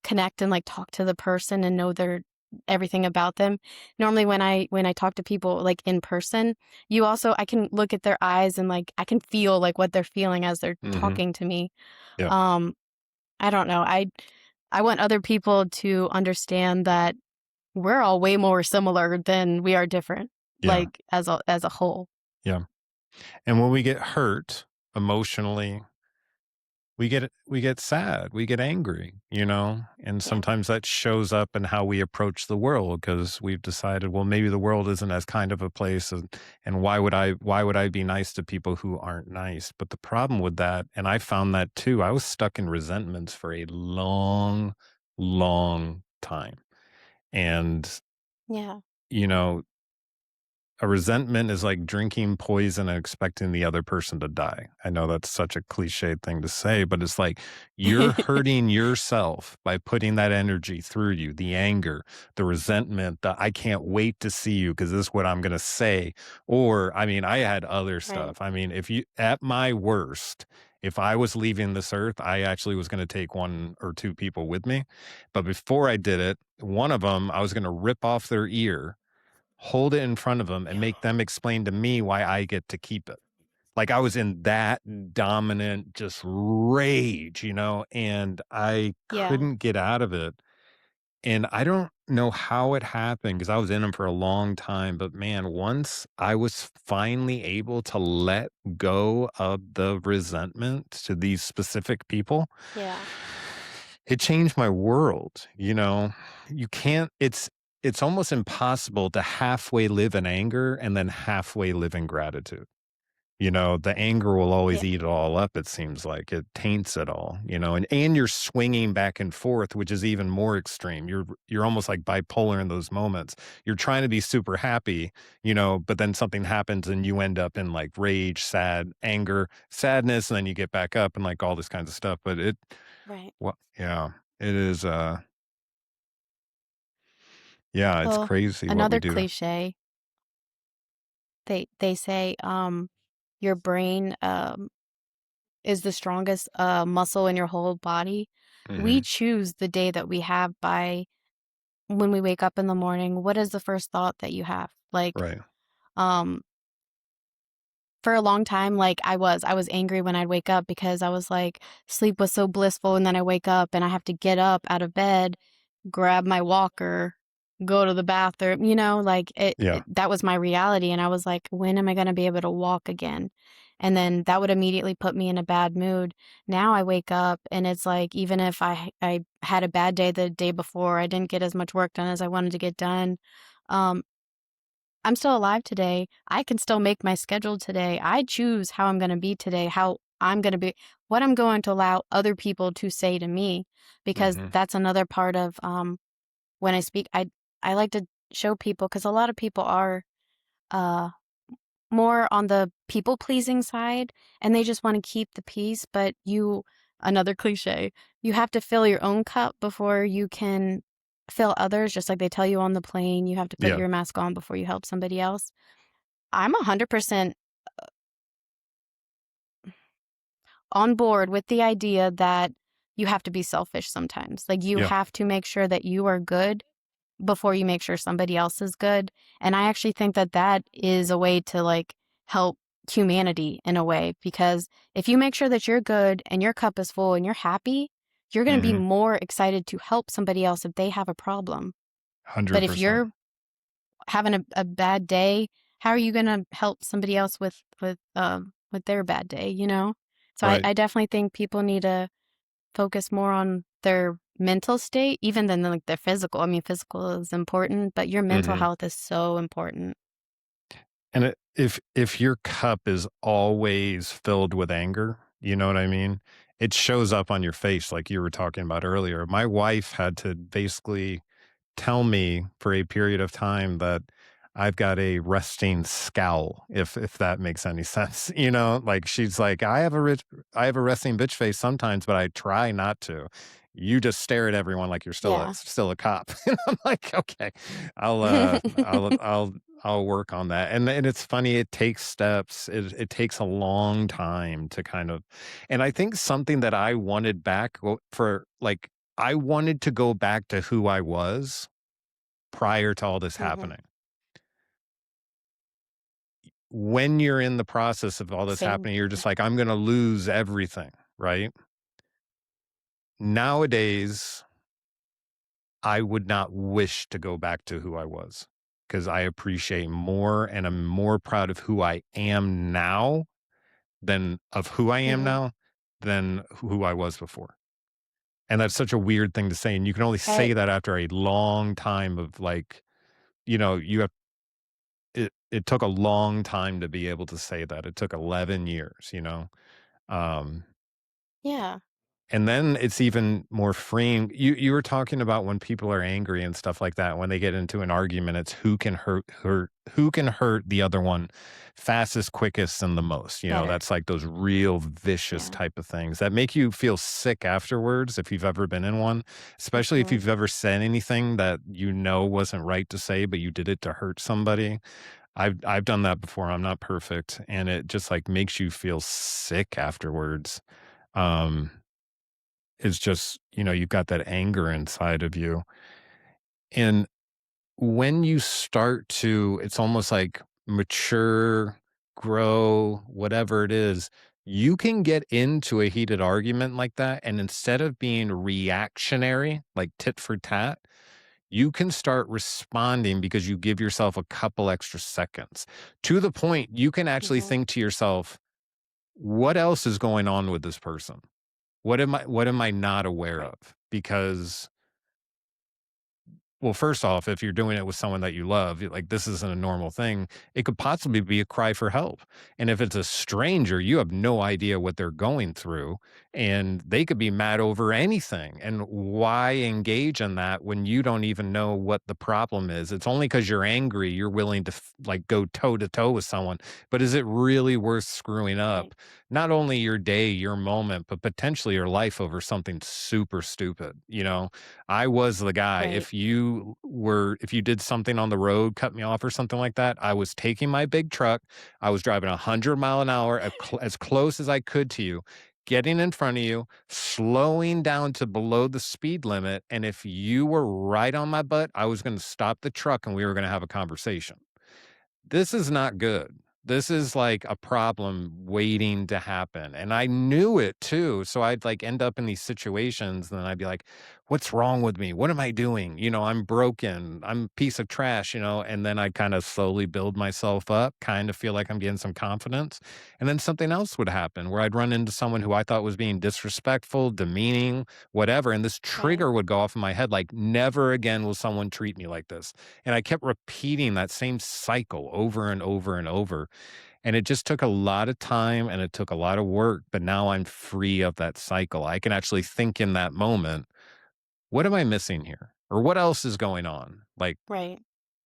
[SPEAKER 2] connect and, like, talk to the person and know their everything about them. Normally, when I talk to people, like, in person, I can look at their eyes and, like, I can feel, like, what they're feeling as they're
[SPEAKER 1] Hmm.
[SPEAKER 2] talking to me.
[SPEAKER 1] Yeah.
[SPEAKER 2] Um, I don't know. I want other people to understand that we're all way more similar than we are different,
[SPEAKER 1] Yeah.
[SPEAKER 2] like, as a whole.
[SPEAKER 1] Yeah. And when we get hurt emotionally, we get sad, we get angry, and
[SPEAKER 2] Yeah.
[SPEAKER 1] sometimes that shows up in how we approach the world because we've decided, well, maybe the world isn't as kind of a place, and why would I be nice to people who aren't nice? But the problem with that, and I found that too, I was stuck in resentments for a long, long time. And,
[SPEAKER 2] Yeah.
[SPEAKER 1] you know, a resentment is like drinking poison and expecting the other person to die. I know that's such a cliched thing to say, but it's like you're hurting yourself by putting that energy through you, the anger, the resentment, the I can't wait to see you because this is what I'm going to say. Or, I mean, I had other
[SPEAKER 2] Right.
[SPEAKER 1] stuff. I mean, if you, at my worst, if I was leaving this earth, I actually was going to take one or two people with me. But before I did it, one of them, I was going to rip off their ear, hold it in front of them, and make them explain to me why I get to keep it. Like, I was in that dominant just rage, and I
[SPEAKER 2] Yeah.
[SPEAKER 1] couldn't get out of it. And I don't know how it happened because I was in them for a long time. But man, once I was finally able to let go of the resentment to these specific people,
[SPEAKER 2] Yeah.
[SPEAKER 1] it changed my world. You can't, it's almost impossible to halfway live in anger and then halfway live in gratitude. The anger will always
[SPEAKER 2] Yeah.
[SPEAKER 1] eat it all up, it seems like. It taints it all, and you're swinging back and forth, which is even more extreme. You're almost like bipolar in those moments. You're trying to be super happy, but then something happens and you end up in like rage, sad, anger, sadness, and then you get back up and like all this kinds of stuff. But
[SPEAKER 2] Right.
[SPEAKER 1] well, yeah, it is, yeah, it's
[SPEAKER 2] Well,
[SPEAKER 1] crazy what we
[SPEAKER 2] another
[SPEAKER 1] do.
[SPEAKER 2] cliche, they say, your brain, is the strongest, muscle in your whole body. We
[SPEAKER 1] Mhm.
[SPEAKER 2] choose the day that we have by when we wake up in the morning, what is the first thought that you have? Like,
[SPEAKER 1] Right.
[SPEAKER 2] um, for a long time, like, I was angry when I'd wake up because I was like, sleep was so blissful, and then I wake up and I have to get up out of bed, grab my walker, go to the bathroom, like,
[SPEAKER 1] Yeah.
[SPEAKER 2] that was my reality, and I was like, "When am I gonna be able to walk again?" And then that would immediately put me in a bad mood. Now I wake up and it's like, even if I had a bad day the day before, I didn't get as much work done as I wanted to get done, um, I'm still alive today. I can still make my schedule today. I choose how I'm gonna be today, how I'm gonna be, what I'm going to allow other people to say to me, because
[SPEAKER 1] Mhm.
[SPEAKER 2] that's another part of, when I speak, I like to show people, because a lot of people are, uh, more on the people-pleasing side, and they just wanna keep the peace, but another cliche, you have to fill your own cup before you can fill others, just like they tell you on the plane, you have to put
[SPEAKER 1] Yeah.
[SPEAKER 2] your mask on before you help somebody else. I'm 100% on board with the idea that you have to be selfish sometimes. Like, you
[SPEAKER 1] Yeah.
[SPEAKER 2] have to make sure that you are good before you make sure somebody else is good. And I actually think that that is a way to, like, help humanity in a way, because if you make sure that you're good and your cup is full and you're happy, you're going to be
[SPEAKER 1] Mhm.
[SPEAKER 2] more excited to help somebody else if they have a problem. But if
[SPEAKER 1] 100%.
[SPEAKER 2] you're having a bad day, how are you going to help somebody else with their bad day, you know? So I,
[SPEAKER 1] Right.
[SPEAKER 2] I definitely think people need to focus more on their mental state, even than, like, their physical. I mean, physical is important, but your mental
[SPEAKER 1] Mhm.
[SPEAKER 2] health is so important.
[SPEAKER 1] And if your cup is always filled with anger, you know what I mean? It shows up on your face like you were talking about earlier. My wife had to basically tell me for a period of time that I've got a resting scowl, if that makes any sense. You know, like she's like, I have a resting bitch face sometimes, but I try not to. You just stare at everyone like you're
[SPEAKER 2] Yeah.
[SPEAKER 1] still a cop. And I'm like, okay, I'll work on that. And it's funny, it takes steps. It takes a long time to kind of, and I think something that I wanted back for like, I wanted to go back to who I was prior to all this
[SPEAKER 2] Mhm.
[SPEAKER 1] happening. When you're in the process of all this
[SPEAKER 2] Same
[SPEAKER 1] happening, you're
[SPEAKER 2] here.
[SPEAKER 1] just like, I'm going to lose everything, right? Nowadays, I would not wish to go back to who I was because I appreciate more and I'm more proud of who I am now
[SPEAKER 2] Mhm.
[SPEAKER 1] than who I was before. And that's such a weird thing to say. And you can only
[SPEAKER 2] Right.
[SPEAKER 1] say that after a long time of like, you have it took a long time to be able to say that. It took 11 years, you know? Um,
[SPEAKER 2] Yeah.
[SPEAKER 1] and then it's even more freeing. You were talking about when people are angry and stuff like that, when they get into an argument, it's who can hurt the other one fastest, quickest, and the most.
[SPEAKER 2] Better.
[SPEAKER 1] That's like those real vicious
[SPEAKER 2] Yeah.
[SPEAKER 1] type of things that make you feel sick afterwards if you've ever been in one, especially if
[SPEAKER 2] Mhm.
[SPEAKER 1] you've ever said anything that wasn't right to say, but you did it to hurt somebody. I've done that before. I'm not perfect, and it just like makes you feel sick afterwards. Um, it's just, you've got that anger inside of you. And when you start to, it's almost like mature, grow, whatever it is, you can get into a heated argument like that. And instead of being reactionary, like tit for tat, you can start responding because you give yourself a couple extra seconds to the point you can actually
[SPEAKER 2] Mhm.
[SPEAKER 1] think to yourself, what else is going on with this person? What am I not aware
[SPEAKER 2] Right.
[SPEAKER 1] of? Because, well, first off, if you're doing it with someone that you love, like this isn't a normal thing. It could possibly be a cry for help. And if it's a stranger, you have no idea what they're going through, and they could be mad over anything. And why engage in that when you don't even know what the problem is? It's only because you're angry you're willing to like go toe to toe with someone. But is it really worth screwing
[SPEAKER 2] Right.
[SPEAKER 1] up not only your day, your moment, but potentially your life over something super stupid? I was the guy.
[SPEAKER 2] Right.
[SPEAKER 1] If you did something on the road, cut me off or something like that, I was taking my big truck. I was driving 100 mile an hour as close as I could to you, getting in front of you, slowing down to below the speed limit. And if you were right on my butt, I was going to stop the truck and we were going to have a conversation. This is not good. This is like a problem waiting to happen. And I knew it too. So I'd like end up in these situations and then I'd be like, what's wrong with me? What am I doing? I'm broken. I'm a piece of trash, and then I kind of slowly build myself up, kind of feel like I'm getting some confidence. And then something else would happen where I'd run into someone who I thought was being disrespectful, demeaning, whatever. And this
[SPEAKER 2] Right.
[SPEAKER 1] trigger would go off in my head like, never again will someone treat me like this. And I kept repeating that same cycle over and over and over. And it just took a lot of time and it took a lot of work. But now I'm free of that cycle. I can actually think in that moment, what am I missing here? Or what else is going on? Like,
[SPEAKER 2] Right.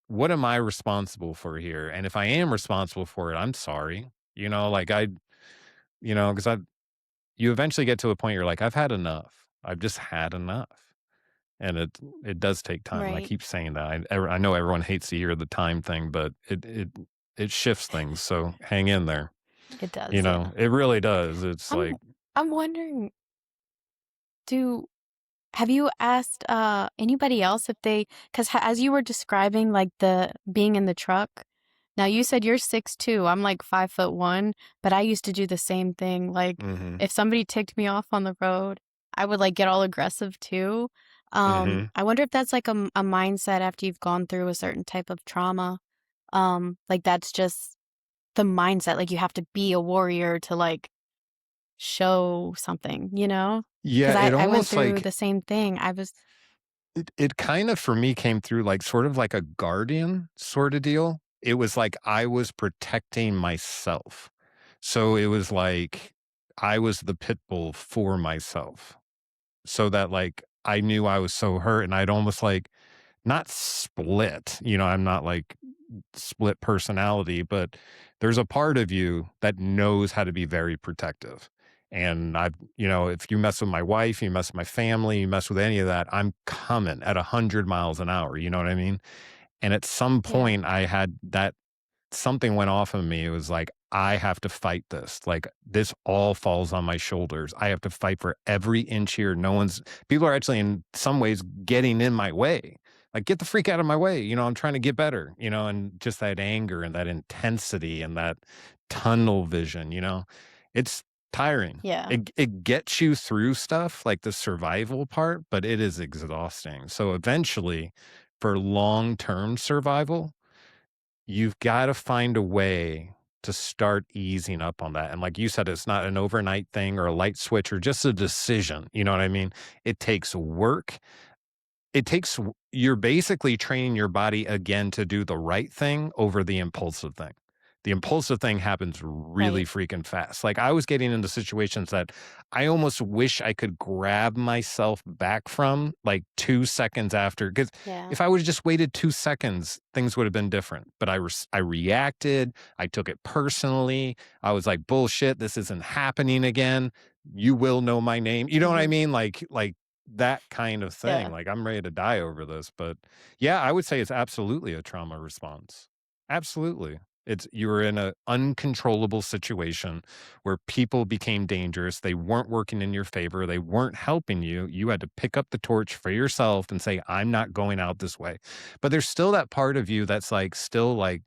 [SPEAKER 1] what am I responsible for here? And if I am responsible for it, I'm sorry. Like because you eventually get to a point you're like, I've had enough. I've just had enough. And it does take time, and I
[SPEAKER 2] Right.
[SPEAKER 1] keep saying that. I know everyone hates to hear the time thing, but it shifts things, so hang in there.
[SPEAKER 2] It does, yeah.
[SPEAKER 1] It really does. It's
[SPEAKER 2] I'm
[SPEAKER 1] like
[SPEAKER 2] I'm wondering, do have you asked, anybody else if they 'cause as you were describing, like, the being in the truck, now you said you're 6'2", I'm, like, 5'1", but I used to do the same thing, like,
[SPEAKER 1] mhm,
[SPEAKER 2] if somebody ticked me off on the road, I would, like, get all aggressive too.
[SPEAKER 1] mhm.
[SPEAKER 2] I wonder if that's, like, a mindset after you've gone through a certain type of trauma, like, that's just the mindset, like, you have to be a warrior to, like, show something, you know?
[SPEAKER 1] Yeah,
[SPEAKER 2] Because
[SPEAKER 1] it
[SPEAKER 2] I went
[SPEAKER 1] almost
[SPEAKER 2] through
[SPEAKER 1] like
[SPEAKER 2] the same thing. I was
[SPEAKER 1] it kind of for me came through like sort of like a guardian sorta deal. It was like I was protecting myself. So it was like I was the pit bull for myself. So that like I knew I was so hurt and I'd almost like not split, I'm not like split personality, but there's a part of you that knows how to be very protective. And if you mess with my wife, you mess with my family, you mess with any of that, I'm coming at 100 miles an hour. You know what I mean? And at some
[SPEAKER 2] Yeah.
[SPEAKER 1] point, I had that something went off of me. It was like, I have to fight this. Like, this all falls on my shoulders. I have to fight for every inch here. People are actually in some ways getting in my way. Like, get the freak out of my way. I'm trying to get better, and just that anger and that intensity and that tunnel vision, it's tiring.
[SPEAKER 2] Yeah.
[SPEAKER 1] It gets you through stuff like the survival part, but it is exhausting. So eventually, for long-term survival, you've got to find a way to start easing up on that. And like you said, it's not an overnight thing or a light switch or just a decision. You know what I mean? It takes work. You're basically training your body again to do the right thing over the impulsive thing. The impulsive thing happens really
[SPEAKER 2] Right.
[SPEAKER 1] freaking fast. Like, I was getting into situations that I almost wish I could grab myself back from like 2 seconds after. Because
[SPEAKER 2] Yeah.
[SPEAKER 1] if I would have just waited 2 seconds, things would have been different. But I reacted. I took it personally. I was like, bullshit, this isn't happening again. You will know my name. You know what I
[SPEAKER 2] Mhm.
[SPEAKER 1] mean? Like that kind of thing.
[SPEAKER 2] Yeah.
[SPEAKER 1] Like, I'm ready to die over this. But yeah, I would say it's absolutely a trauma response. Absolutely. You were in an uncontrollable situation where people became dangerous. They weren't working in your favor. They weren't helping you. You had to pick up the torch for yourself and say, I'm not going out this way. But there's still that part of you that's like, still like,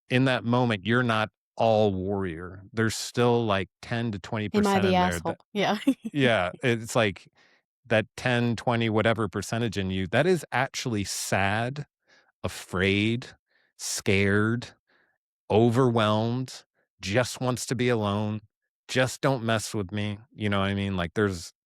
[SPEAKER 1] in that moment, you're not all warrior. There's still like 10 to
[SPEAKER 2] Am I
[SPEAKER 1] 20%
[SPEAKER 2] the
[SPEAKER 1] in there
[SPEAKER 2] asshole?
[SPEAKER 1] that,
[SPEAKER 2] Yeah.
[SPEAKER 1] yeah, it's like that 10, 20, whatever percentage in you that is actually sad, afraid, scared, overwhelmed, just wants to be alone, just don't mess with me. You know what I mean? Like,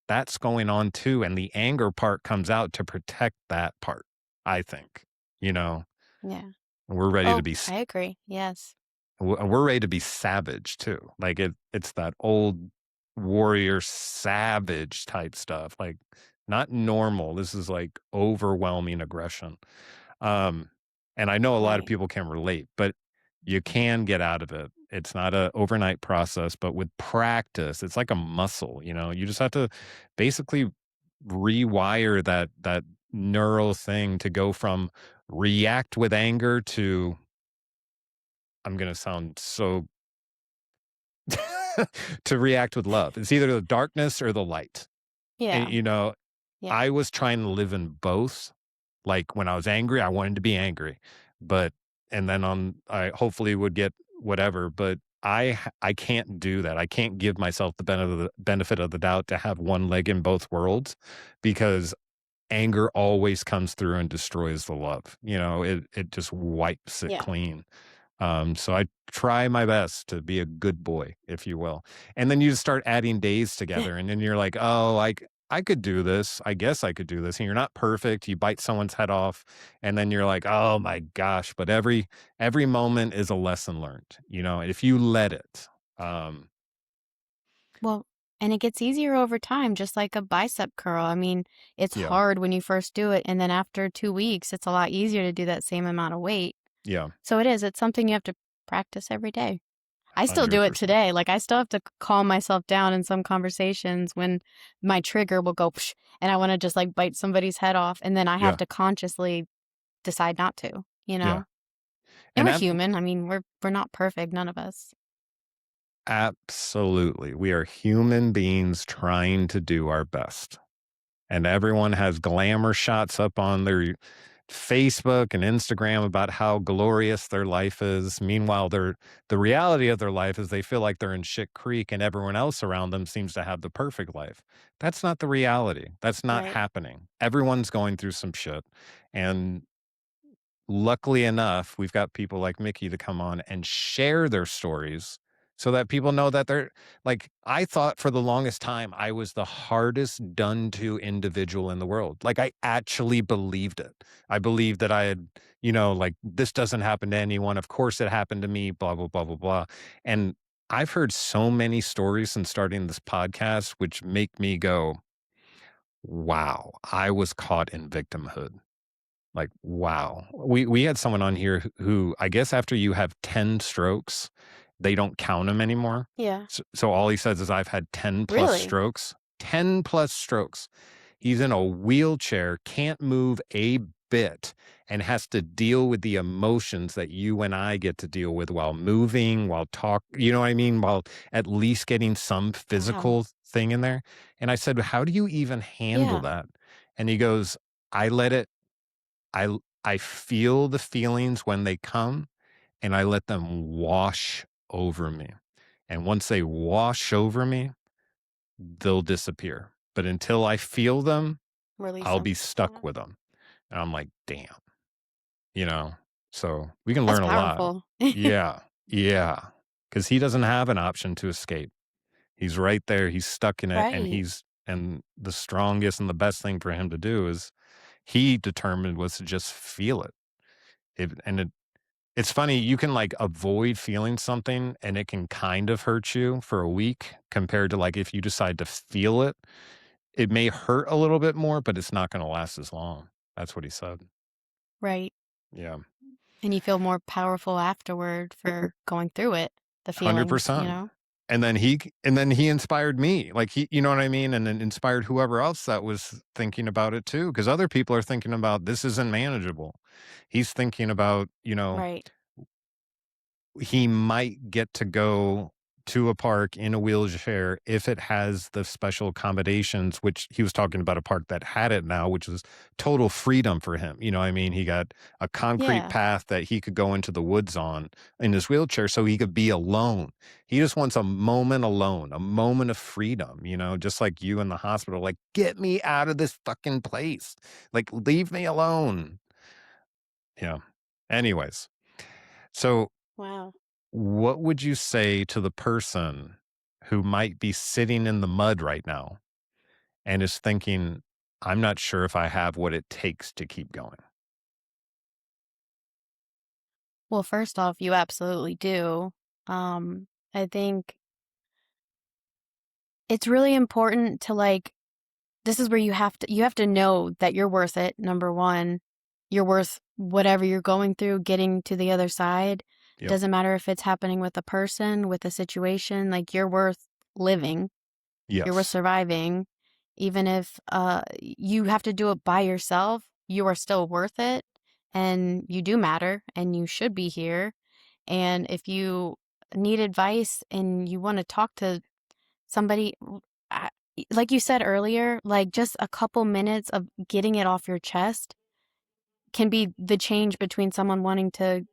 [SPEAKER 1] that's going on too. And the anger part comes out to protect that part, I think, you know,
[SPEAKER 2] Yeah.
[SPEAKER 1] and we're ready to
[SPEAKER 2] Oh,
[SPEAKER 1] be,
[SPEAKER 2] I agree. Yes.
[SPEAKER 1] we're ready to be savage too. Like, it's that old warrior savage type stuff, like not normal. This is like overwhelming aggression. Um, and I know a lot of
[SPEAKER 2] Right.
[SPEAKER 1] people can relate, but you can get out of it. It's not a overnight process, but with practice, it's like a muscle, you just have to basically rewire that neural thing to go from react with anger to, I'm going to sound so to react with love. It's either the darkness or the light. And,
[SPEAKER 2] Yeah. Yeah.
[SPEAKER 1] I was trying to live in both. Like, when I was angry, I wanted to be angry, but and then I hopefully would get whatever, but I can't do that. I can't give myself the benefit of the doubt to have one leg in both worlds, because anger always comes through and destroys the love. It just wipes it
[SPEAKER 2] Yeah.
[SPEAKER 1] clean. So I try my best to be a good boy, if you will. And then you just start adding days together, and then you're like, oh, I could do this. I guess I could do this. And you're not perfect. You bite someone's head off, and then you're like, oh my gosh. But every moment is a lesson learned, if you let it. Um,
[SPEAKER 2] Well, and it gets easier over time, just like a bicep curl. I mean, it's
[SPEAKER 1] yeah,
[SPEAKER 2] hard when you first do it, and then after 2 weeks, it's a lot easier to do that same amount of weight.
[SPEAKER 1] yeah,
[SPEAKER 2] So it is. It's something you have to practice every day. I still do it
[SPEAKER 1] 100%.
[SPEAKER 2] today. Like, I still have to calm myself down in some conversations when my trigger will go, psh, and I want to just like bite somebody's head off, and then I have
[SPEAKER 1] Yeah,
[SPEAKER 2] to consciously decide not to, you
[SPEAKER 1] yeah.
[SPEAKER 2] know? And
[SPEAKER 1] And
[SPEAKER 2] we're
[SPEAKER 1] that
[SPEAKER 2] human. I mean, we're not perfect, none of us.
[SPEAKER 1] absolutely, we are human beings trying to do our best. And everyone has glamour shots up on their Facebook and Instagram about how glorious their life is. Meanwhile, the reality of their life is they feel like they're in shit creek and everyone else around them seems to have the perfect life. That's not the reality. That's not
[SPEAKER 2] Right.
[SPEAKER 1] happening. Everyone's going through some shit. And luckily enough, we've got people like Mickey to come on and share their stories so that people know that they're like, I thought for the longest time I was the hardest done to individual in the world. Like, I actually believed it. I believed that I had, like, this doesn't happen to anyone. Of course it happened to me, blah, blah, blah, blah, blah. And I've heard so many stories since starting this podcast, which make me go, wow, I was caught in victimhood. Like, wow. We had someone on here who I guess after you have 10 strokes, they don't count them anymore.
[SPEAKER 2] Yeah.
[SPEAKER 1] So all he says is, I've had 10 plus
[SPEAKER 2] Really?
[SPEAKER 1] strokes. 10 plus strokes. He's in a wheelchair, can't move a bit, and has to deal with the emotions that you and I get to deal with while moving, while you know what I mean? While at least getting some
[SPEAKER 2] Wow.
[SPEAKER 1] physical thing in there. And I said, how do you even handle
[SPEAKER 2] Yeah.
[SPEAKER 1] that? And he goes, I let it, I feel the feelings when they come, and I let them wash over me. And once they wash over me, they'll disappear. But until I feel them,
[SPEAKER 2] Release
[SPEAKER 1] I'll be
[SPEAKER 2] them.
[SPEAKER 1] stuck
[SPEAKER 2] Yeah.
[SPEAKER 1] with them. And I'm like, damn, you know? So we can
[SPEAKER 2] That's
[SPEAKER 1] learn a lot.
[SPEAKER 2] powerful.
[SPEAKER 1] Yeah. Yeah. Because he doesn't have an option to escape. He's right there. He's stuck in it.
[SPEAKER 2] Right.
[SPEAKER 1] And the strongest and the best thing for him to do is he determined was to just feel it. It's funny, you can like avoid feeling something and it can kind of hurt you for a week compared to like if you decide to feel it, it may hurt a little bit more, but it's not going to last as long. That's what he said.
[SPEAKER 2] Right.
[SPEAKER 1] Yeah.
[SPEAKER 2] And you feel more powerful afterward for going through it, the feelings, you
[SPEAKER 1] 100%.
[SPEAKER 2] know?
[SPEAKER 1] And then he inspired me. Like you know what I mean? And then inspired whoever else that was thinking about it too. Cause other people are thinking about this isn't manageable. He's thinking about,
[SPEAKER 2] Right.
[SPEAKER 1] he might get to go to a park in a wheelchair if it has the special accommodations, which he was talking about a park that had it now, which was total freedom for him. You know what I mean? He got a concrete
[SPEAKER 2] Yeah.
[SPEAKER 1] path that he could go into the woods on in his wheelchair so he could be alone. He just wants a moment alone, a moment of freedom, just like you in the hospital. Like, get me out of this fucking place. Like, leave me alone. Yeah. Anyways. So
[SPEAKER 2] Wow.
[SPEAKER 1] what would you say to the person who might be sitting in the mud right now and is thinking, I'm not sure if I have what it takes to keep going?
[SPEAKER 2] Well, first off, you absolutely do. I think it's really important to this is where you have to know that you're worth it. Number one, you're worth whatever you're going through, getting to the other side.
[SPEAKER 1] Yep.
[SPEAKER 2] Doesn't matter if it's happening with a person, with a situation, like you're worth living. You're worth
[SPEAKER 1] Yes.
[SPEAKER 2] surviving. Even if you have to do it by yourself, you are still worth it and you do matter and you should be here. And if you need advice and you want to talk to somebody, I- like you said earlier, like just a couple minutes of getting it off your chest can be the change between someone wanting to,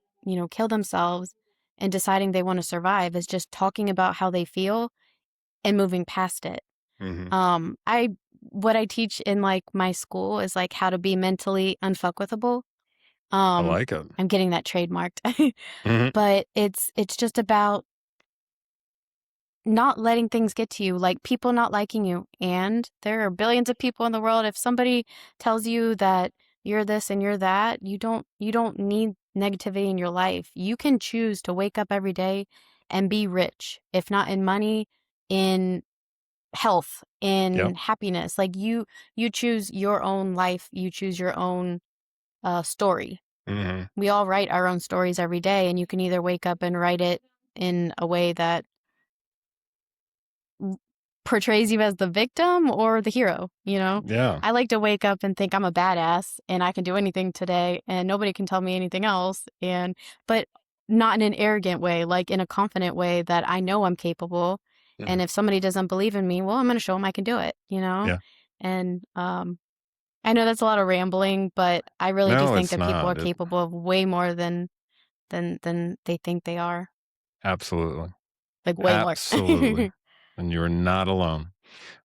[SPEAKER 2] kill themselves and deciding they want to survive, is just talking about how they feel and moving past it.
[SPEAKER 1] Hmm.
[SPEAKER 2] I what I teach in my school is how to be mentally unfuckwithable.
[SPEAKER 1] I
[SPEAKER 2] Um,
[SPEAKER 1] like it.
[SPEAKER 2] I'm getting that trademarked.
[SPEAKER 1] Hmm.
[SPEAKER 2] But it's just about not letting things get to you, like people not liking you. And there are billions of people in the world. If somebody tells you that you're this and you're that, you don't need negativity in your life. You can choose to wake up every day and be rich, if not in money, in health,
[SPEAKER 1] Yep.
[SPEAKER 2] in happiness. Like you choose your own life, you choose your own story.
[SPEAKER 1] Hmm.
[SPEAKER 2] We all write our own stories every day, and you can either wake up and write it in a way that portrays you as the victim or the hero.
[SPEAKER 1] Yeah.
[SPEAKER 2] I like to wake up and think I'm a badass and I can do anything today and nobody can tell me anything else, but not in an arrogant way, like in a confident way that I know I'm capable.
[SPEAKER 1] Mhm.
[SPEAKER 2] And if somebody doesn't believe in me, well, I'm going to show them I can do it.
[SPEAKER 1] Yeah.
[SPEAKER 2] And I know that's a lot of rambling, but I really do
[SPEAKER 1] No,
[SPEAKER 2] think
[SPEAKER 1] it's
[SPEAKER 2] that people are
[SPEAKER 1] not.
[SPEAKER 2] capable of way more than they think they are.
[SPEAKER 1] Absolutely.
[SPEAKER 2] Like way more.
[SPEAKER 1] Absolutely. And you're not alone.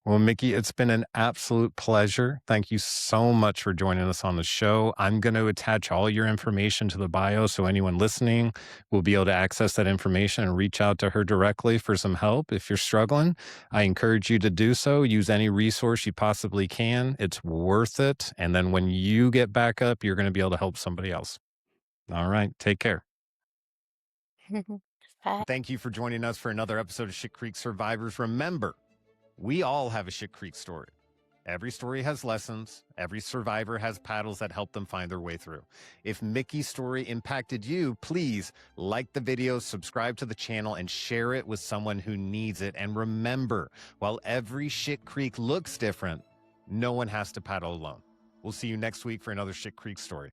[SPEAKER 1] Well, Mickey, it's been an absolute pleasure. Thank you so much for joining us on the show. I'm going to attach all your information to the bio so anyone listening will be able to access that information and reach out to her directly for some help. If you're struggling, I encourage you to do so. Use any resource you possibly can. It's worth it. And then when you get back up, you're going to be able to help somebody else. All right. Take care.
[SPEAKER 2] Bye.
[SPEAKER 1] Thank you for joining us for another episode of Shit Creek Survivors. Remember, we all have a Shit Creek story. Every story has lessons. Every survivor has paddles that help them find their way through. If Mickey's story impacted you, please like the video, subscribe to the channel, and share it with someone who needs it. And remember, while every Shit Creek looks different, no one has to paddle alone. We'll see you next week for another Shit Creek story.